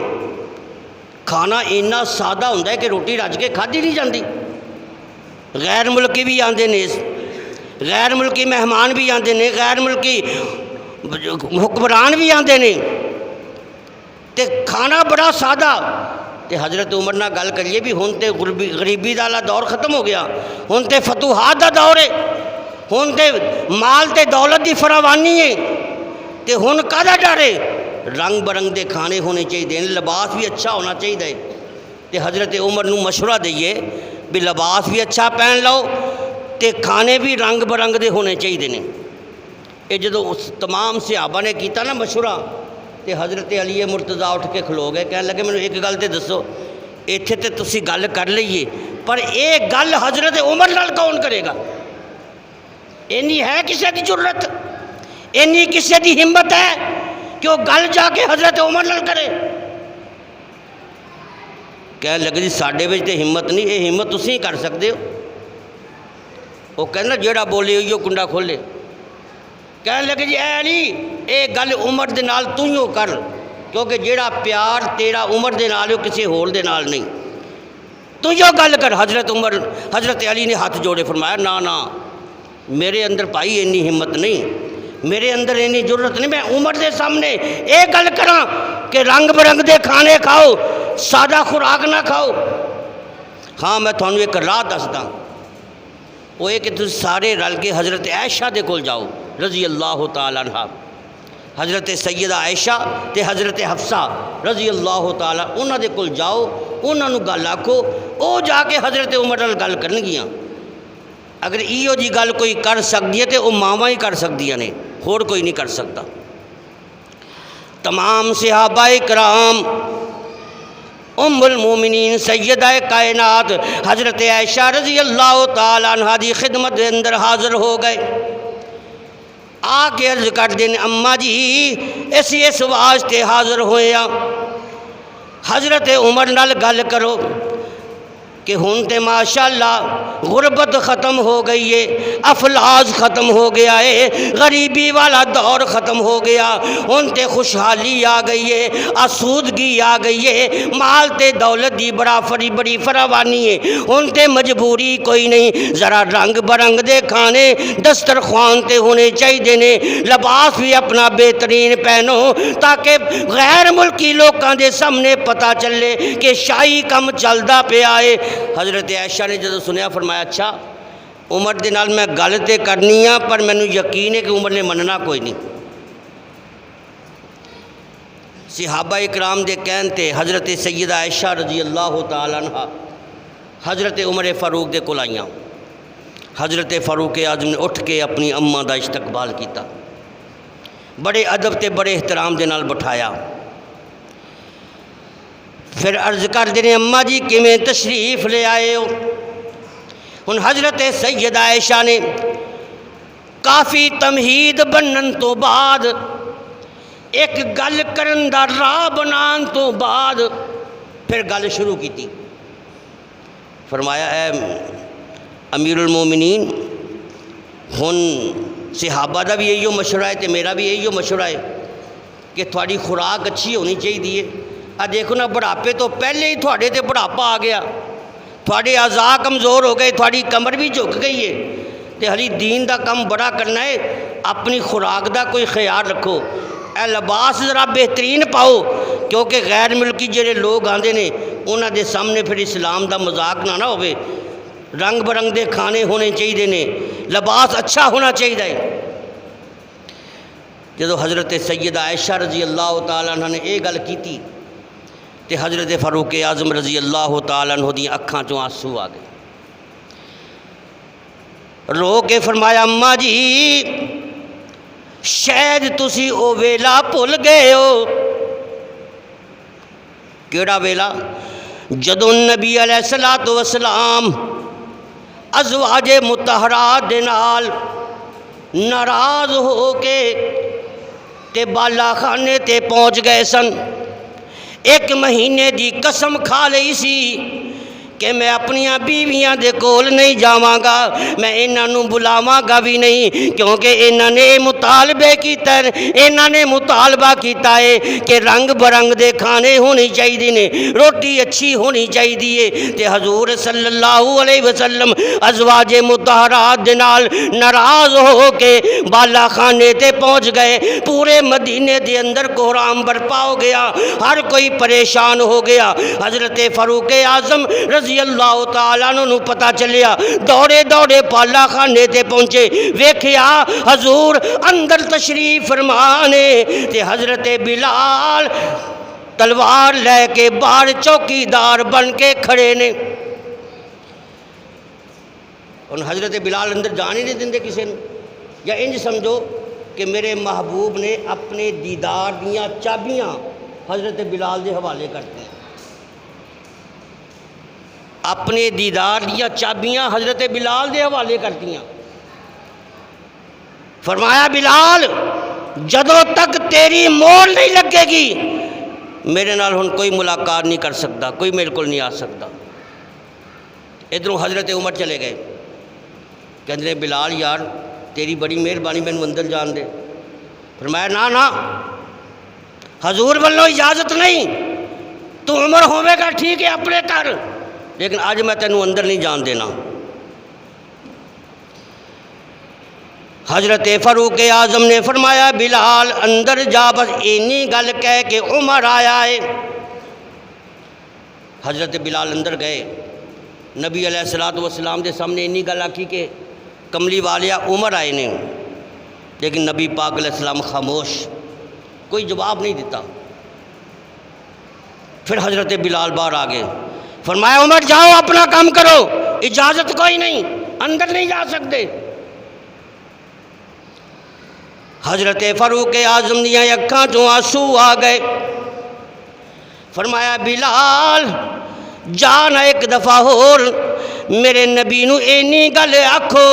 کھانا اینا سادہ ہوتا ہے کہ روٹی رج کے کھادی نہیں جاتی، غیر ملکی بھی آتے ہیں، غیر ملکی مہمان بھی آتے ہیں، غیر ملکی حکمران بھی آتے ہیں، تے کھانا بڑا سادہ، تے حضرت عمر نہ گل کریے بھی ہن تے غریبی دا دور ختم ہو گیا، ہن تے فتوحات دا دور ہے، ہن تے مال تے دولت دی فراوانی ہے، تے ہن کدا ڈر ہے، رنگ برنگ دے کھانے ہونے چاہیے، لباس بھی اچھا ہونا چاہیے، تے حضرت عمر نو مشورہ دئیے بھی لباس بھی اچھا پہن لو تے کھانے بھی رنگ برنگ دے ہونے چاہیے نے۔ یہ جدو تمام صحابہ نے کیتا نا مشورہ، تے حضرت علی مرتضیٰ اٹھ کے کھلو گئے، کہنے لگے میں ایک گل تے دسو، ایتھے تے تسی گل کر لئیے پر ایک گل حضرت عمر نال کون کرے گا؟ اینی ہے کسی دی جرت، اینی کسی دی ہمت ہے کہ وہ گل جا کے حضرت عمر نال کرے؟ کہنے لگے جی ساڈے وچ تے ہمت نہیں، یہ ہمت تسی ہی کر سکتے ہو۔ وہ کہنا جیڑا بولے ہوئی کنڈا کھولے۔ کہنے لگے جی اے علی اے گل عمر دے نال تو ہی کر، کیونکہ جیڑا پیار تیرا عمر دے نال ہے کسی ہور دے نال نہیں، تو ہی گل کر۔ حضرت علی نے ہاتھ جوڑے فرمایا نا نا میرے اندر بھائی اینی ہمت نہیں، میرے اندر اینی ضرورت نہیں، میں عمر دے سامنے اے گل کراں کہ رنگ برنگ دے کھانے کھاؤ، سادہ خوراک نہ کھاؤ۔ ہاں میں تھانوں ایک راہ دسدا، وہ یہ کہ تم سارے رل کے حضرت عائشہ دے کول جاؤ رضی اللہ تعالیٰ عنہ، حضرت سیدہ عائشہ تے حضرت حفصہ رضی اللہ تعالیٰ انہاں دے کول جاؤ، انہاں نو گل آکھو، او جا کے حضرت عمر نال گل کرنگیاں۔ اگر ایو جی گل کوئی کر سکتی ہے تو وہ ماواں ہی کر سکدیاں نے، ہور کوئی نہیں کر سکتا۔ تمام صحابہ کرام، ام المومنین سیدہ کائنات حضرت عائشہ رضی اللہ تعالیٰ عنہ دی خدمت دے اندر حاضر ہو گئے، آ کے عرض کر دیں اماں جی اس واسطے حاضر ہوئے ہیں حضرت عمر نال گل کرو کہ ہن تے ماشاءاللہ غربت ختم ہو گئی ہے، افلاس ختم ہو گیا ہے، غریبی والا دور ختم ہو گیا، ہن تے خوشحالی آ گئی ہے، آسودگی آ گئی ہے، مال تے دولت دی بڑی فراوانی ہے، ہن تے مجبوری کوئی نہیں، ذرا رنگ برنگ دے کھانے دسترخوان تے ہونے چاہیے نے، لباس بھی اپنا بہترین پہنو تاکہ غیر ملکی لوکاں دے سامنے پتہ چلے کہ شاہی کم چلدا پیا ہے۔ حضرت عائشہ نے جدو سنیا فرمایا اچھا عمر دے نال میں گل تے کرنی ہاں پر مینوں یقین ہے کہ عمر نے مننا کوئی نہیں۔ صحابہ اکرام دے کہن تے حضرت سیدہ عائشہ رضی اللہ تعالیٰ عنہ حضرت عمر فاروق دے کول آئیاں، حضرت فاروق اعظم نے اٹھ کے اپنی اماں دا استقبال کیتا، بڑے ادب تے بڑے احترام دے نال بٹھایا، پھر عرض کر دینے اماں جی کیویں تشریف لے آئے ہو؟ ان حضرت سیدہ عائشہ نے کافی تمہید بنن تو بعد ایک گل کرن دا راہ بنان تو بعد پھر گل شروع کی تھی۔ فرمایا اے امیر المومنین ہن صحابہ دا بھی یہی مشورہ ہے تے میرا بھی یہی مشورہ ہے کہ تھوڑی خوراک اچھی ہونی چاہیے۔ دیکھو نا بڑھاپے تو پہلے ہی تھوڑے تے بڑھاپا آ گیا، تھوڑے اعضاء کمزور ہو گئے، تھوڑی کمر بھی جھک گئی ہے، تے ہلی دین دا کم بڑا کرنا ہے، اپنی خوراک دا کوئی خیال رکھو، اے لباس ذرا بہترین پاؤ کیونکہ غیر ملکی جڑے لوگ آندے نے انہاں دے سامنے پھر اسلام دا مذاق نہ ہوئے، رنگ برنگ دے کھانے ہونے چاہیے نے، لباس اچھا ہونا چاہیے۔ جدو حضرت سیدہ عائشہ رضی اللہ تعالیٰ عنہ نے یہ گل کی تھی تے حضرت فاروق اعظم رضی اللہ تعالیٰ عنہ دی اکھاں چوں آنسو آ گئے، رو کے فرمایا اماں جی شاید تسی او ویلا بھول گئے ہو۔ کیڑا ویلا؟ جدو نبی علیہ الصلوۃ والسلام ازواج مطہرات دے نال ناراض ہو کے تے بالا خانے تے پہنچ گئے سن، ایک مہینے دی قسم کھا لئی سی کہ میں اپنی بیویاں دے کول نہیں جاواں گا، میں انہاں نوں بلاواں گا بھی نہیں، کیونکہ انہاں نے مطالبے کیتا ہے، انہاں نے مطالبہ کیتا ہے کہ رنگ برنگ دے کھانے ہونے چاہیے نے، روٹی اچھی ہونی چاہیے، تے حضور صلی اللہ علیہ وسلم ازواج مطہرات دے نال ناراض ہو کے بالا خانے تے پہنچ گئے۔ پورے مدینے دے اندر کوہرام برپا ہو گیا، ہر کوئی پریشان ہو گیا۔ حضرت فاروق اعظم رضی اللہ تعالیٰ عنہ پتہ چلیا، دوڑے دوڑے بالا خانے تے پہنچے، ویکھیا حضور اندر تشریف فرمانے، تے حضرت بلال تلوار لے کے باہر چوکیدار بن کے کھڑے نے۔ ان حضرت بلال اندر جان ہی نہیں دندے کسی نے، یا انج سمجھو کہ میرے محبوب نے اپنے دیدار دیاں چابیاں حضرت بلال دے حوالے کرتے ہیں، اپنے دیدار دیاں چابیاں حضرت بلال دے حوالے کرتی ہیں۔ فرمایا بلال جدوں تک تیری مور نہیں لگے گی میرے نال ہن کوئی ملاقات نہیں کر سکتا، کوئی میرے کو نہیں آ سکتا۔ ادھروں حضرت عمر چلے گئے، کہندے بلال یار تیری بڑی مہربانی میں اندر جان دے۔ فرمایا نا حضور والوں اجازت نہیں، تو عمر ہوے گا ٹھیک ہے اپنے کر، لیکن آج میں تینوں اندر نہیں جان دینا۔ حضرت فاروق اعظم نے فرمایا بلال اندر جا، بس اینی گل کہہ کہ عمر آیا ہے۔ حضرت بلال اندر گئے، نبی علیہ السلام دے سامنے اینی گل آکھی کہ کملی والیا عمر آئے نے، لیکن نبی پاک علیہ السلام خاموش، کوئی جواب نہیں دیتا۔ پھر حضرت بلال باہر آ گئے، فرمایا عمر جاؤ اپنا کام کرو، اجازت کوئی نہیں، اندر نہیں جا سکتے۔ حضرت فاروق اعظم دیاں اکھاں چوں آنسو آ گئے، فرمایا بلال جانا ایک دفعہ ہور میرے نبی نو اینی گل آکھو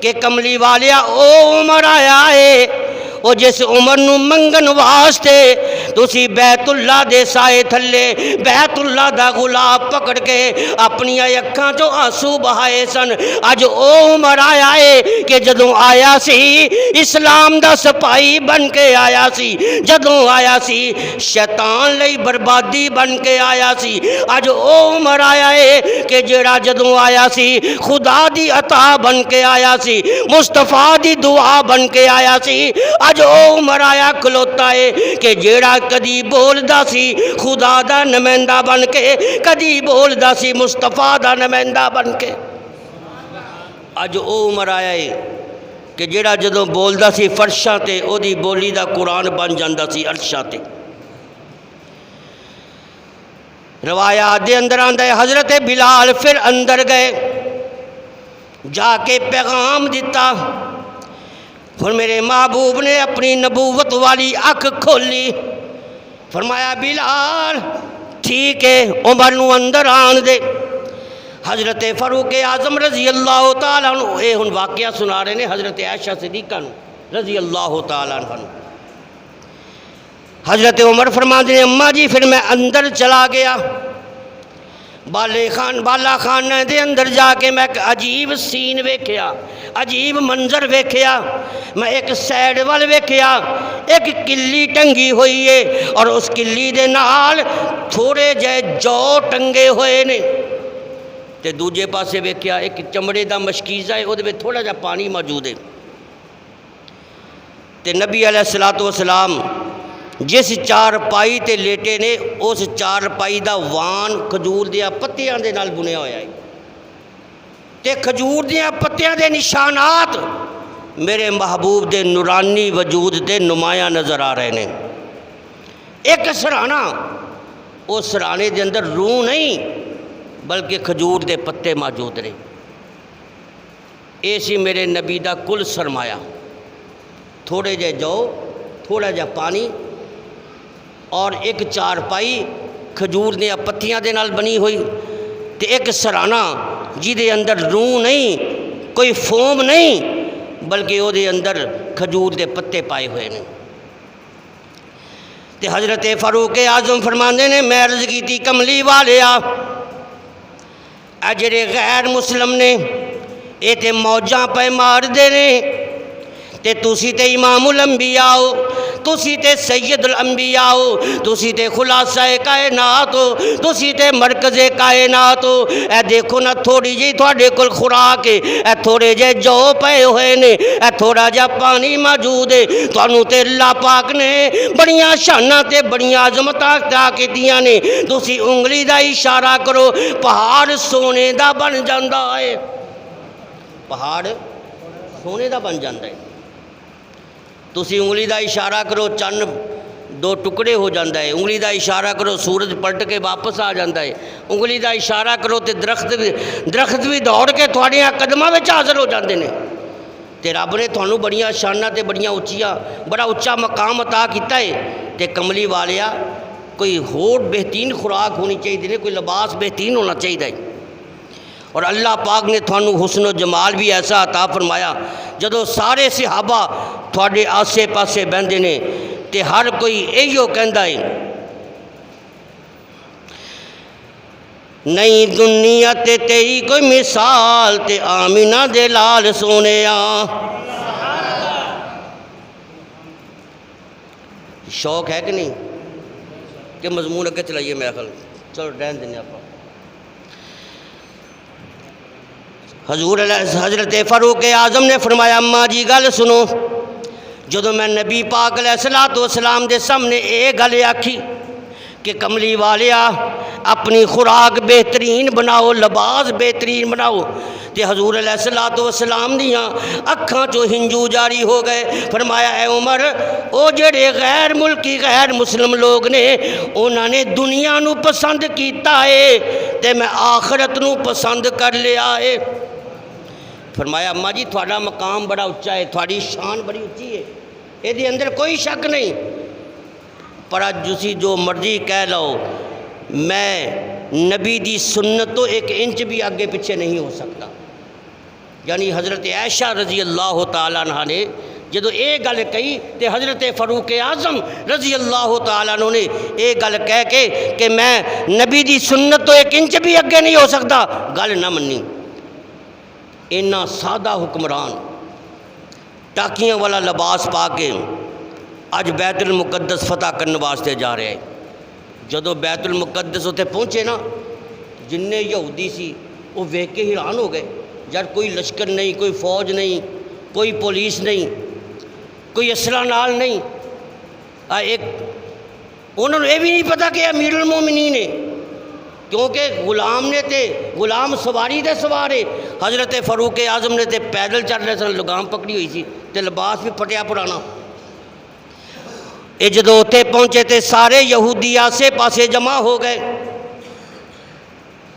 کہ کملی والیا او عمر آیا ہے، او جس عمر نو منگن واسطے تسی بیت اللہ دے سائے تھلے بیت اللہ دا غلاف پکڑ کے اپنی اکھاں چوں آنسو بہائے سن، اج او عمر آیا ہے کہ جدوں آیا سی اسلام دا سپاہی بن کے آیا سی، جدوں آیا سی شیطان لئی بربادی بن کے آیا سی، اج او عمر آیا ہے کہ جڑا جدوں آیا سی خدا دی عطا بن کے آیا سی، مصطفیٰ دی دعا بن کے آیا سی، اج او عمر آیا کھلوتا ہے کہ جیڑا کدی بولدا سی خدا دا نمائندہ بن کے، کدی بولدا سی مصطفیٰ دا نمائندہ بن کے۔ اج او عمر آیا ہے کہ جیڑا جدوں بولدا سی فرشاں تے او دی بولی دا قرآن بن جاندا سی عرشاں تے۔ روایات دے اندر آندا ہے حضرت بلال پھر اندر گئے، جا کے پیغام دیتا۔ پھر میرے محبوب نے اپنی نبوت والی اکھ کھولی، فرمایا بلال ٹھیک ہے عمر نو اندر آن دے۔ حضرت فاروق اعظم رضی اللہ تعالیٰ عنہ، اے ہن واقعہ سنا رہے ہیں حضرت عائشہ صدیقہ رضی اللہ تعالیٰ عنہ۔ حضرت عمر فرماتے ہیں اماں جی پھر میں اندر چلا گیا، بالا خانہ دے اندر جا کے میں ایک عجیب سین ویکھیا، عجیب منظر ویکھیا۔ میں ایک سائڈ وال ویکھیا، ایک کلی ٹنگی ہوئی ہے اور اس کلی دے نال تھوڑے جے جو ٹنگے ہوئے نے، تے دوجے پاسے ویکھیا ایک چمڑے دا مشکیزہ ہے، وہ تھوڑا جا پانی موجود ہے، تے نبی علیہ السلام جس چار پائی تے لیٹے نے اس چار پائی دا وان کھجور دیا پتیاں دے نال بنیا ہویا ہے، تے کھجور دیا پتیاں دے نشانات میرے محبوب دے نورانی وجود دے نمایاں نظر آ رہے ہیں۔ ایک سرانہ، اس سرانے دے اندر روح نہیں بلکہ کھجور دے پتے موجود رہے، ایسی میرے نبی دا کل سرمایہ، تھوڑے جے جو، تھوڑا جا پانی اور ایک چار پائی کھجور دیا پتیاں دے نال بنی ہوئی، تے ایک سرانہ جی دے اندر روح نہیں، کوئی فوم نہیں بلکہ وہ دے اندر کھجور دے پتے پائے ہوئے ہیں۔ تے حضرت فاروق اعظم فرماندے نے میں عرض کی تھی کملی والیا اے جڑے غیر مسلم نے یہ تے موجاں پہ مار دے نے تے تسی تے امام الانبیاء ہو، تسی تے سید الانبیاء ہو، تسی تے خلاصہ کائنات ہو، تسی تے مرکز کائنات ہو۔ اے دیکھو نا تھوڑی جی تھوڑے کول خوراک ہے، اے تھوڑے جے جو پے ہوئے نے، اے تھوڑا جا پانی موجود ہے، تانوں تے اللہ پاک نے بڑیاں شاناں تے بڑیاں عظمتاں عطا کیتیاں نے، تسی انگلی دا اشارہ کرو پہاڑ سونے دا بن جاندا ہے، پہاڑ سونے دا بن جاندا ہے۔ تسی انگلی دا اشارہ کرو چند دو ٹکڑے ہو جاندہ ہے، انگلی دا اشارہ کرو سورج پلٹ کے واپس آ جاندہ ہے، انگلی دا اشارہ کرو تے درخت بھی دوڑ کے تھوڑیاں قدمہ میں حاضر ہو جاندے نے۔ تے رب نے تھانوں بڑیاں شاناں تے بڑیاں اچیاں بڑا اچا مقام عطا کیتا ہے، تے کملی والیا کوئی ہور بہترین خوراک ہونی چاہیے، کوئی لباس بہترین ہونا چاہیے۔ اور اللہ پاک نے تھانوں حسن و جمال بھی ایسا عطا فرمایا، جدو سارے صحابہ تھوڑے آسے پاسے بہندے نے تے ہر کوئی ایہو کہندا ہے نئی دنیا تے تیری کوئی مثال تے آمینہ دے لال سونیا۔ شوق ہے کہ نہیں کہ مضمون اگے چلائیے میرا خیال چلو رہن دینے آپ۔ حضور حضرت فاروق اعظم نے فرمایا اماں جی گل سنو، جدو میں نبی پاک علیہ السلام دے سامنے اے گل آکھی کہ کملی والیا اپنی خوراک بہترین بناؤ، لباس بہترین بناؤ، تے حضور علیہ السلام دیاں اکھاں چو ہنجو جاری ہو گئے۔ فرمایا اے عمر او جڑے غیر ملکی غیر مسلم لوگ نے انہاں نے دنیا نو پسند کیتا ہے تے میں آخرت نو پسند کر لیا ہے۔ فرمایا اماں جی تھوڑا مقام بڑا اچا ہے، تھوڑی شان بڑی اچھی ہے، یہ دی اندر کوئی شک نہیں، پر جسی جو مرضی کہہ لو میں نبی دی سنت تو ایک انچ بھی آگے پیچھے نہیں ہو سکتا۔ یعنی حضرت عائشہ رضی اللہ تعالیٰ عنہ نے جدو اے گل کہی تے حضرت فاروق اعظم رضی اللہ تعالیٰ عنہ نے اے گل کہہ کے کہ میں نبی دی سنت تو ایک انچ بھی آگے نہیں ہو سکتا گل نہ منی۔ اینا سادہ حکمران ٹاکیاں والا لباس پا کے اج بیت المقدس فتح کرنے واسطے جا رہے ہیں۔ جدو بیت المقدس ہوتے پہنچے نا جننے یہودی سی وہ ویکھ کے حیران ہو گئے، جب کوئی لشکر نہیں، کوئی فوج نہیں، کوئی پولیس نہیں، کوئی اسلحہ نال نہیں، ایک انہوں نے یہ بھی نہیں پتا کہ امیر المومنین ہے، کیونکہ غلام نے تے غلام سواری دے سوارے، حضرت فاروق اعظم نے تے پیدل چل رہے سن، لگام پکڑی ہوئی سی تے لباس بھی پھٹیا پرانا۔ اے جدو اتنے پہنچے تے سارے یہودی آسے پاسے جمع ہو گئے،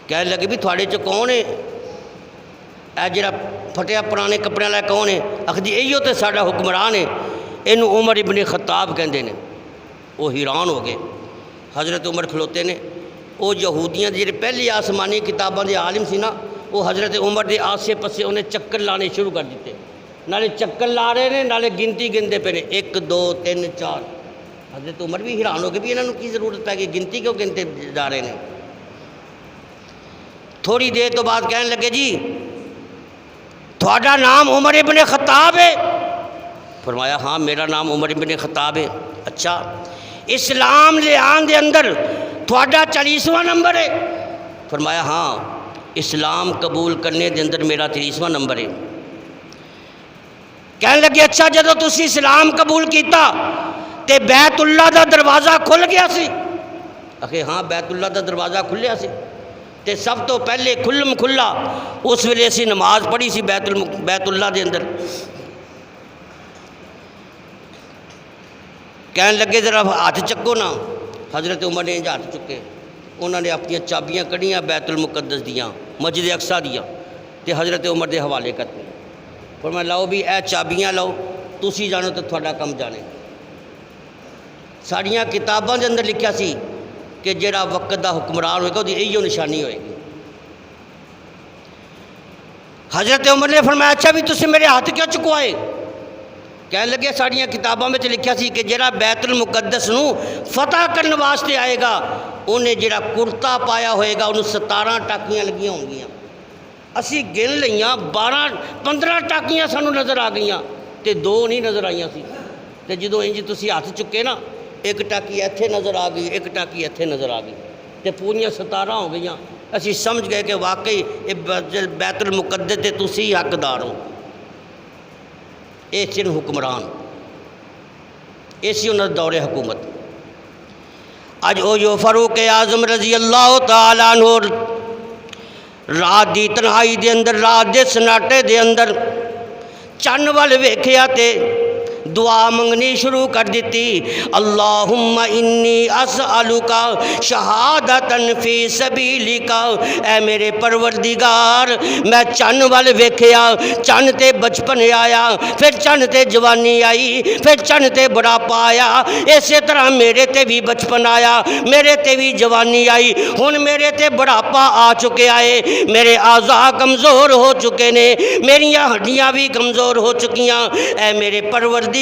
کہنے لگے بھی تھوڑے چ کون ہے اے جڑا پھٹیا پرانے کپڑے والا کون ہے؟ آخ جی ایو تے ساڈا حکمران ہے، اینو عمر ابن خطاب کہندے نے۔ وہ حیران ہو گئے، حضرت عمر کھلوتے نے، وہ یہودیاں دے جڑے پہلی آسمانی کتاباں دے عالم سی نا، وہ حضرت عمر دے آسے پاسے انہیں چکر لانے شروع کر دیتے، نالے چکر لا رہے نے نالے گنتی گنتے پہ نے 1 2 3 4۔ حضرت عمر بھی حیران ہو گئے بھی انہوں کی ضرورت پہ گئی، گنتی کیوں گنتے جا رہے ہیں۔ تھوڑی دیر تو بعد کہنے لگے جی تھوڑا نام عمر ابن خطاب ہے؟ فرمایا ہاں میرا نام عمر ابن خطاب ہے۔ اچھا اسلام لے آن دے اندر تھوڑا 40واں نمبر ہے؟ فرمایا ہاں اسلام قبول کرنے دے اندر میرا 30واں نمبر ہے۔ کہنے لگے اچھا جدو تسی اسلام قبول کیتا تے بیت اللہ دا دروازہ کھل گیا سی؟ آخے ہاں بیت اللہ دا دروازہ کھلیا سی تے سب تو پہلے کھلم کھلا اس ویلے اسی نماز پڑھی سی بیت اللہ دے اندر۔ کہنے لگے ذرا ہاتھ چکو نا، حضرت عمر نے ہاتھ چکے، انہوں نے اپنی چابیاں کڑیاں بیت المقدس دیاں مسجد اقصی دیاں تے حضرت عمر دے حوالے کرتے، فرمایا لاؤ بھی اے چابیاں لاؤ، تسی جانو تو تھوڑا کم جانے۔ ساڑیاں کتاباں دے اندر لکھیا سی کہ جڑا وقت دا حکمران ہوئے گا وہ یہی نشانی ہوئے گی۔ حضرت عمر نے فرمایا اچھا بھی تسی میرے ہاتھ کیوں چکوائے؟ کہنے لگے ساڑیاں کتاباں میں لکھیا سی کہ جڑا بیت المقدس نو فتح کرنے واسطے آئے گا انہیں جڑا کرتا پایا ہوئے گا انہوں 17 ٹاکیاں لگیاں ہوں گیاں۔ اسی گن لئیاں 12-15 ٹاکیاں سانو نظر آ گئیاں تے 2 نہیں نظر آئیاں سی تے جدوں انج تسی ہاتھ چکے نا ایک ٹاکی ایتھے نظر آ گئی ایک ٹاکی ایتھے نظر آ گئی تے پوریاں 17 ہو گئیاں اسی سمجھ گئے کہ واقعی بیت المقدس تے تسی حقدار ہو اے سن حکمران ایسی انہوں دور حکومت اج او جو فاروق اعظم رضی اللہ تعالیٰ عنہ رات دی تنہائی دے اندر رات دے سناٹے دے اندر چن وال ویکھیا تے دعا منگنی شروع کر دیتی اللہم انی اسألوکا شہادتاً فی سبیلکا اے میرے پروردگار میں چن وال ویکھیا چن تے بچپن آیا پھر چن تے جوانی آئی پھر چن تے بڑھاپا آیا اسی طرح میرے تے بھی بچپن آیا میرے تے بھی جوانی آئی ہن میرے تے بڑھاپا آ چکے آئے میرے اعضاء کمزور ہو چکے نے میریاں ہڈیاں بھی کمزور ہو چکیاں اے میرے پروردگار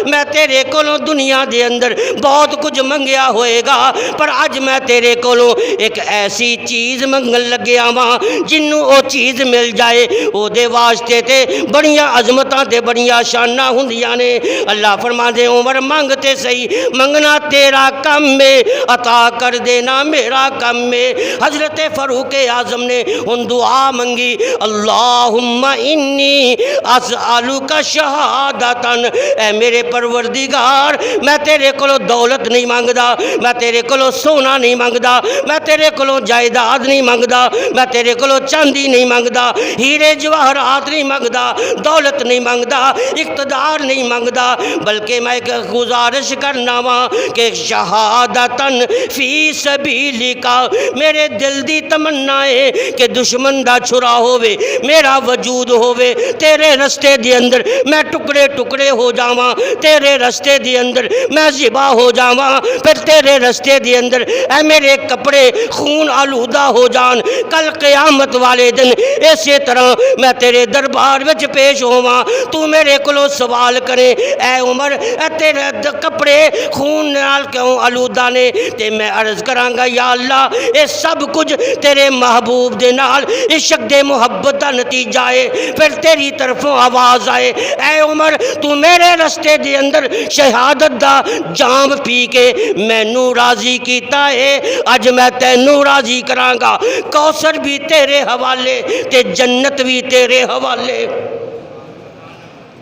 میں تیرے کولوں دنیا دے اندر بہت کچھ منگیا ہوئے گا پر اج میں تیرے کولوں ایک ایسی چیز منگن لگیا ماں جنوں او چیز مل جائے او دے واسطے تے بڑیاں عظمتاں تے بڑیاں شاناں ہوندیاں نے اللہ فرما دے عمر مانگتے صحیح منگنا تیرا کم میں عطا کر دینا میرا کم میں حضرت فاروق اعظم نے ان دعا منگی اللہم انی اسألوک شہادتاً اے میرے پروردگار میں تیرے کولوں دولت نہیں مانگدا میں تیرے کولوں سونا نہیں مانگدا میں تیرے کولوں جائیداد نہیں مانگدا میں تیرے کولوں چاندی نہیں مانگدا ہیرے جواہرات نہیں مانگدا دولت نہیں مانگدا اقتدار نہیں مانگدا بلکہ میں ایک گزارش کرنا وا کہ شہادتاً فی سبیلکا میرے دل دی تمنا ہے کہ دشمن دا چھرا ہووے میرا وجود ہووے تیرے رستے دے اندر میں ٹکڑے ٹکڑے ہو جاواں تیرے رستے دے اندر میں ذبح ہو جاواں پھر تیرے رستے دے اندر اے میرے کپڑے خون آلودہ ہو جان کل قیامت والے دن اسی طرح میں تیرے دربار وچ پیش ہوواں تو میرے کولوں سوال کرے اے عمر اے تیرے کپڑے خون نال کیوں آلودہ نے تے میں عرض کراں گا یا اللہ اے سب کچھ تیرے محبوب دے نال عشق دے محبت دا نتیجہ ہے پھر تیری طرفوں آواز آئے اے عمر تو میرے رستے دے اندر شہادت دا جام پی کے مینوں راضی کیتا ہے اج میں تینوں راضی کراں گا کوثر بھی تیرے حوالے تے جنت بھی تیرے حوالے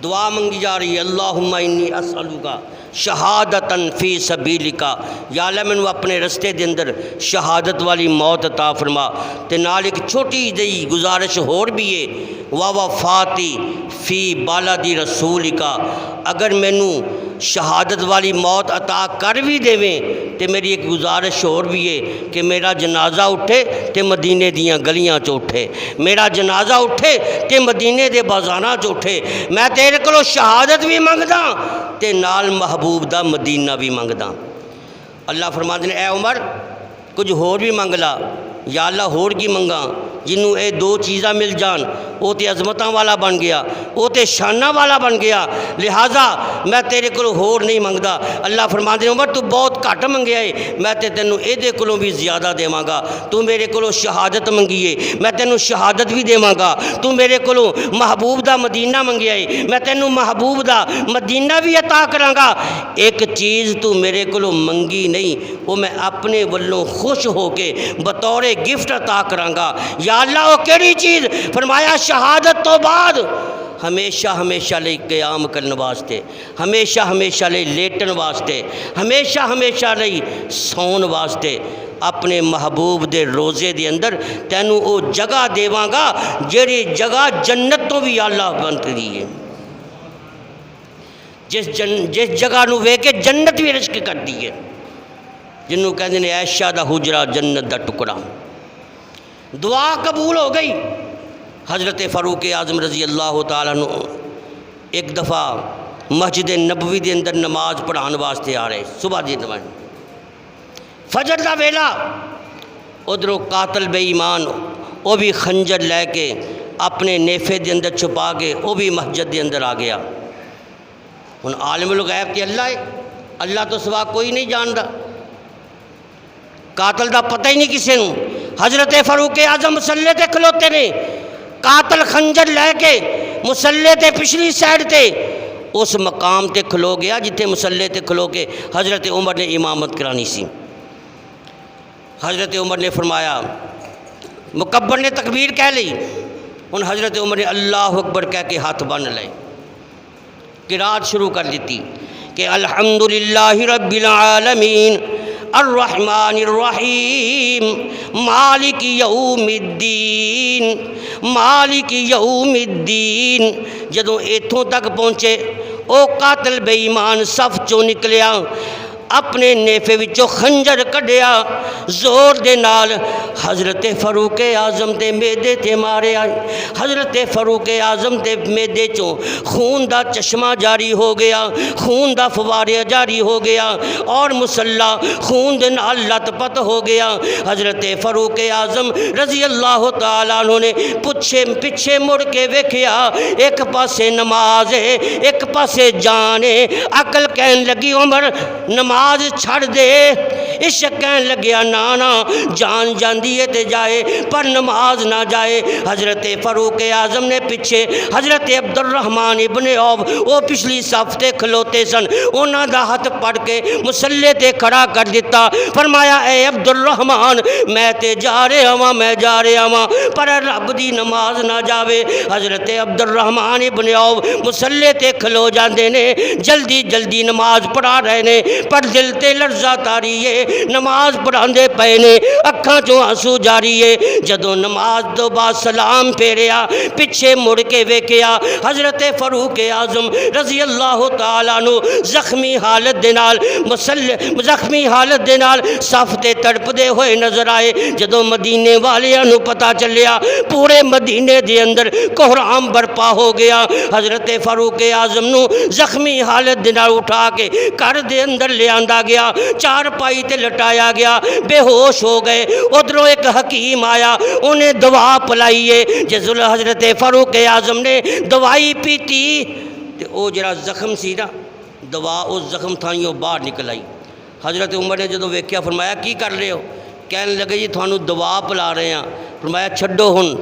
دعا منگی جا رہی ہے اللہم انی اسألوکا شہادتاً فی سبیلکا یا اللہ میں اپنے رستے دے اندر شہادت والی موت عطا فرما تے نال ایک چھوٹی جئی گزارش ہور بھی ہے وفاتی فی بالادی رسولکا اگر مینوں شہادت والی موت عطا کر بھی دیویں تے میری ایک گزارش اور بھی ہے کہ میرا جنازہ اٹھے تے مدینے دیاں گلیاں چ اٹھے میرا جنازہ اٹھے تے مدینے دے بازاراں چ اٹھے میں تیرے کولوں شہادت بھی منگدا تے نال محبوب دا مدینہ بھی منگدا اللہ فرماندے نے اے عمر کچھ ہور بھی منگ لا یا اللہ ہور کی منگا جنوں اے 2 چیزاں مل جان وہ تے عظمتاں والا بن گیا وہ تے شاناں والا بن گیا لہٰذا میں تیرے کولوں ہور نہیں منگدا اللہ فرماندے نے عمر تو بہت گھٹ منگیا ہے میں تے تینوں اے دے کولوں بھی زیادہ دیواں گا تو میرے کولوں شہادت منگی ہے میں تینوں شہادت بھی دیواں گا تو میرے کولوں محبوب دا مدینہ منگیا ہے میں تینوں محبوب دا مدینہ بھی عطا کراں گا ایک چیز تو میرے کولوں منگی نہیں وہ میں اپنے ولوں خوش ہو کے بطور گفٹ عطا کراں گا یا اللہ وہ کیڑی چیز فرمایا شہادت تو بعد ہمیشہ ہمیشہ لئی قیام کرنے واسطے ہمیشہ ہمیشہ لئی لیٹن واسطے ہمیشہ ہمیشہ لئی سون واسطے اپنے محبوب دے روزے دے اندر تینوں او جگہ دیواں گا جیڑی جگہ جنت تو بھی اللہ بنت دی ہے جس جگہ نو وے کے جنت بھی رشک کر دی ہے جنوں کہندے نے عائشہ دا حجرہ جنت دا ٹکڑا دعا قبول ہو گئی حضرت فاروق اعظم رضی اللہ تعالیٰ عنہ ایک دفعہ مسجد نبوی دے اندر نماز پڑھان واسطے آ رہے صبح دی نماز فجر دا ویلا ادھروں قاتل بے ایمان وہ بھی خنجر لے کے اپنے نیفے دے اندر چھپا کے وہ بھی مسجد دے اندر آ گیا ہن عالم الغیب تے اللہ ہے اللہ تو سوا کوئی نہیں جاندا قاتل دا پتہ ہی نہیں کسے نوں حضرت فاروق اعظم مسلے تے کھلوتے نے قاتل خنجر لے کے مسلے تے پچھلی سائڈ تے اس مقام تے کھلو گیا جتھے مسلے تے کھلو کے حضرت عمر نے امامت کرانی سی۔ حضرت عمر نے فرمایا، مکبر نے تکبیر کہہ لی، ان حضرت عمر نے اللہ اکبر کہہ کے ہاتھ باندھ لے، قرات شروع کر دیتی کہ الحمدللہ رب العالمین الرحمن الرحیم مالک یوم الدین مالک یوم الدین۔ جدوں ایتھوں تک پہنچے او قاتل بے ایمان صف چوں نکلیا، اپنے نیفے وچوں خنجر کڈیا، زور دے نال حضرت فاروق اعظم دے میدے تے مارے آئی۔ حضرت فاروق اعظم دے میدے چوں خون دا چشمہ جاری ہو گیا، خون دا فوارہ جاری ہو گیا، اور مسلح خون دے نال لت پت ہو گیا۔ حضرت فاروق اعظم رضی اللہ تعالیٰ عنہ نے پچھے مڑ کے ویکھیا، ایک پاسے نماز ہے ایک پاسے جان ہے۔ عقل کہن لگی عمر نماز چھڑ دے، عشق کہن لگیا نانا جان جاندی ہے تے جائے پر نماز نہ جائے۔ حضرت فاروق اعظم نے پیچھے حضرت عبد الرحمن ابن عوف وہ پچھلی صف تے کھلوتے سن، انہاں دا ہاتھ پڑ کے مسلے تے کھڑا کر دیتا، فرمایا اے عبد الرحمن میں تے جا رہا ہاں میں جا رہا ہاں پر رب دی نماز نہ جاوے۔ حضرت عبد الرحمن ابن عوف مسلے تے کھلو جاندے نے، جلدی جلدی نماز پڑھا رہے نے پر دل تے لرزہ تاری ہے، نماز پڑھاندے پے نے، اکھاں چوں آنسو جاری ہے۔ جدوں نماز تو بعد سلام پھیریا، پیچھے مڑ کے ویکھیا، حضرت فاروق اعظم رضی اللہ تعالیٰ عنہ زخمی حالت دے نال صف تے تڑپدے ہوئے نظر آئے۔ جدوں مدینے والیاں نو پتہ چلیا، پورے مدینے دے اندر کوہرام برپا ہو گیا۔ حضرت فاروق اعظم نو زخمی حالت دے نال اٹھا کے گھر دے اندر لے آندا گیا، چار پائی تے لٹایا گیا، بے ہوش ہو گئے۔ ادھروں ایک حکیم آیا، انہیں دوا پلائیے۔ جس حضرت فاروق اعظم نے دوائی پیتی تے او جڑا زخم سی نا، دوا اس زخم تھائیوں باہر نکل آئی۔ حضرت عمر نے جدوں ویکھیا فرمایا کی کر رہے ہو؟ کہنے لگے جی تھانوں دوا پلا رہے ہیں۔ فرمایا چھڈو ہن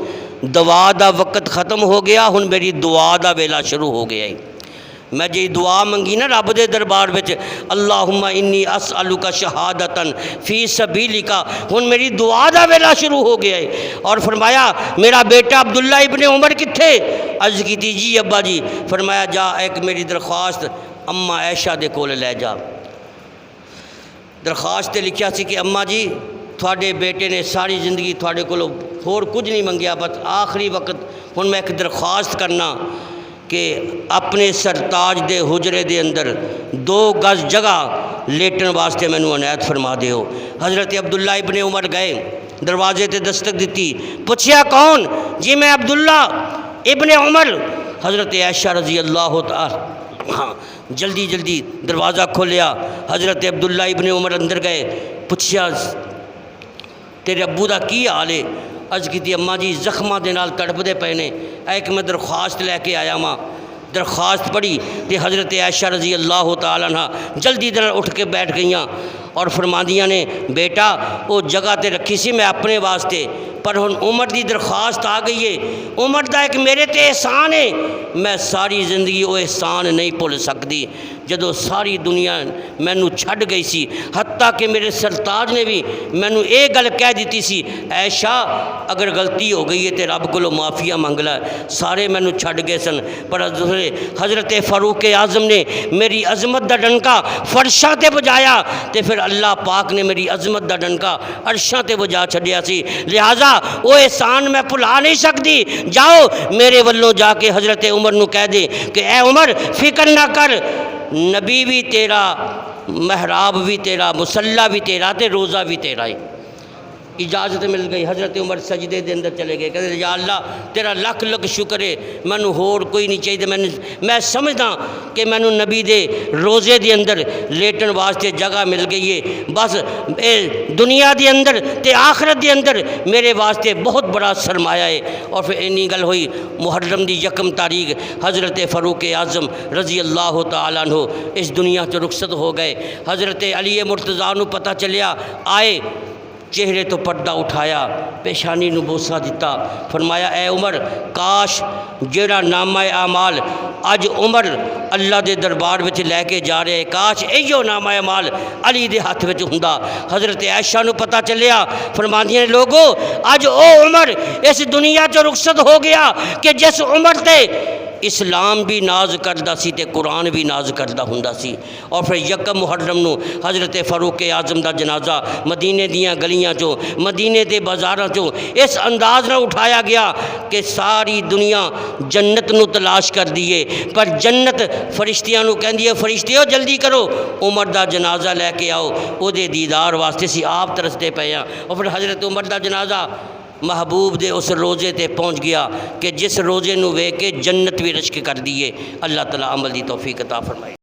دوا دا وقت ختم ہو گیا، ہن میری دعا دا ویلا شروع ہو گیا ہے۔ میں جی دعا منگی نا رب دے دربار وچ، اللہم انی اسألک شہادتاً فی سبیلک، ہن میری دعا دا ویلا شروع ہو گیا ہے۔ اور فرمایا میرا بیٹا عبداللہ ابن عمر کتھے؟ عرض کی تھی جی ابا جی۔ فرمایا جا ایک میری درخواست اماں عائشہ دے کول لے جا۔ درخواست تے لکھیا سی کہ اماں جی تھوڑے بیٹے نے ساری زندگی تھوڑے کولو ہور کچھ نہیں منگیا، بس آخری وقت ہن میں ایک درخواست کرنا کہ اپنے سرتاج دے حجرے دے اندر 2 گز جگہ لیٹن واسطے مینوں عنایت فرما دیو۔ حضرت عبداللہ ابن عمر گئے، دروازے تے دستک دیتی، پوچھیا کون؟ جی میں عبداللہ ابن عمر۔ حضرت عائشہ رضی اللہ تعالی جلدی جلدی دروازہ کھولیا، حضرت عبداللہ ابن عمر اندر گئے، پوچھیا تیرے ابو دا کی حال ہے؟ عرض کی اماں جی زخماں دے نال تڑپدے پے نے، ایک میں درخواست لے کے آیا ماں۔ درخواست پڑھی تے حضرت عائشہ رضی اللہ تعالیٰ عنہ جلدی دے نال اٹھ کے بیٹھ گئیاں اور فرماندیاں نے بیٹا وہ جگہ تے رکھی سی میں اپنے واسطے، پر ہن عمر دی درخواست آ گئی ہے، عمر دا ایک میرے تے احسان ہے، میں ساری زندگی وہ احسان نہیں بھول سکتی۔ جدو ساری دنیا مینوں چھڈ گئی سی، حتیٰ کہ میرے سرتاج نے بھی مینوں یہ گل کہہ دیتی سی، عائشہ اگر غلطی ہو گئی ہے تو رب کو معافیا منگ لے، سارے مینوں چھڈ گئے سن، پر حضرت فاروق اعظم نے میری عظمت دا ڈنکا فرشاں تے بجایا تے پھر اللہ پاک نے میری عظمت دا ڈنکا عرشاں تے بجا چھڈیا سی، لہٰذا وہ احسان میں بھلا نہیں سکتی۔ جاؤ میرے ولوں جا کے حضرت عمر نو کہہ دے کہ اے عمر فکر نہ کر، نبی بھی تیرا، محراب بھی تیرا، مصلی بھی تیرا تے روزہ بھی تیرا ہے۔ اجازت مل گئی، حضرت عمر سجدے دے اندر چلے گئے، کہتے یا اللہ تیرا لکھ لکھ شکر ہے، مینوں ہور کوئی نہیں چاہیے، میں سمجھدا کہ مینوں نبی دے روزے دے اندر لیٹن واسطے جگہ مل گئی ہے، بس دنیا دے اندر تے آخرت دے اندر میرے واسطے بہت بڑا سرمایہ ہے۔ اور پھر اینی گل ہوئی، محرم دی 1 تاریخ حضرت فاروق اعظم رضی اللہ تعالیٰ عنہ اس دنیا سے رخصت ہو گئے۔ حضرت علی مرتضیٰ نو پتہ چلیا، آئے چہرے تو پردہ اٹھایا، پیشانی نو بوسہ دیتا، فرمایا اے عمر کاش جیڑا نامہ اعمال اج عمر اللہ دے دربار وچ لے کے جا رہے، کاش ایو نامہ اعمال علی دے ہاتھ وچ ہوندا۔ حضرت عائشہ نو پتہ چلیا، فرماندیاں لوگو اج او عمر اس دنیا چ رخصت ہو گیا کہ جس عمر تے اسلام بھی ناز کردہ سی تے قرآن بھی ناز کردہ ہوندا سی۔ اور پھر یکم محرم نو حضرت فاروق اعظم دا جنازہ مدینے دیاں گلیاں چوں، مدینے دے بازاراں چوں اس انداز نہ اٹھایا گیا کہ ساری دنیا جنت نو تلاش کر دیے، پر جنت فرشتیاں نو کہندی ہے فرشتیو جلدی کرو عمر دا جنازہ لے کے آؤ، او دے دیدار واسطے سی آپ ترستے پے ہیں۔ اور پھر حضرت عمر دا جنازہ محبوب دے اس روزے تے پہنچ گیا کہ جس روزے نو ویکھ کے جنت بھی رشک کر دیے۔ اللہ تعالیٰ عمل دی توفیق عطا فرمائے۔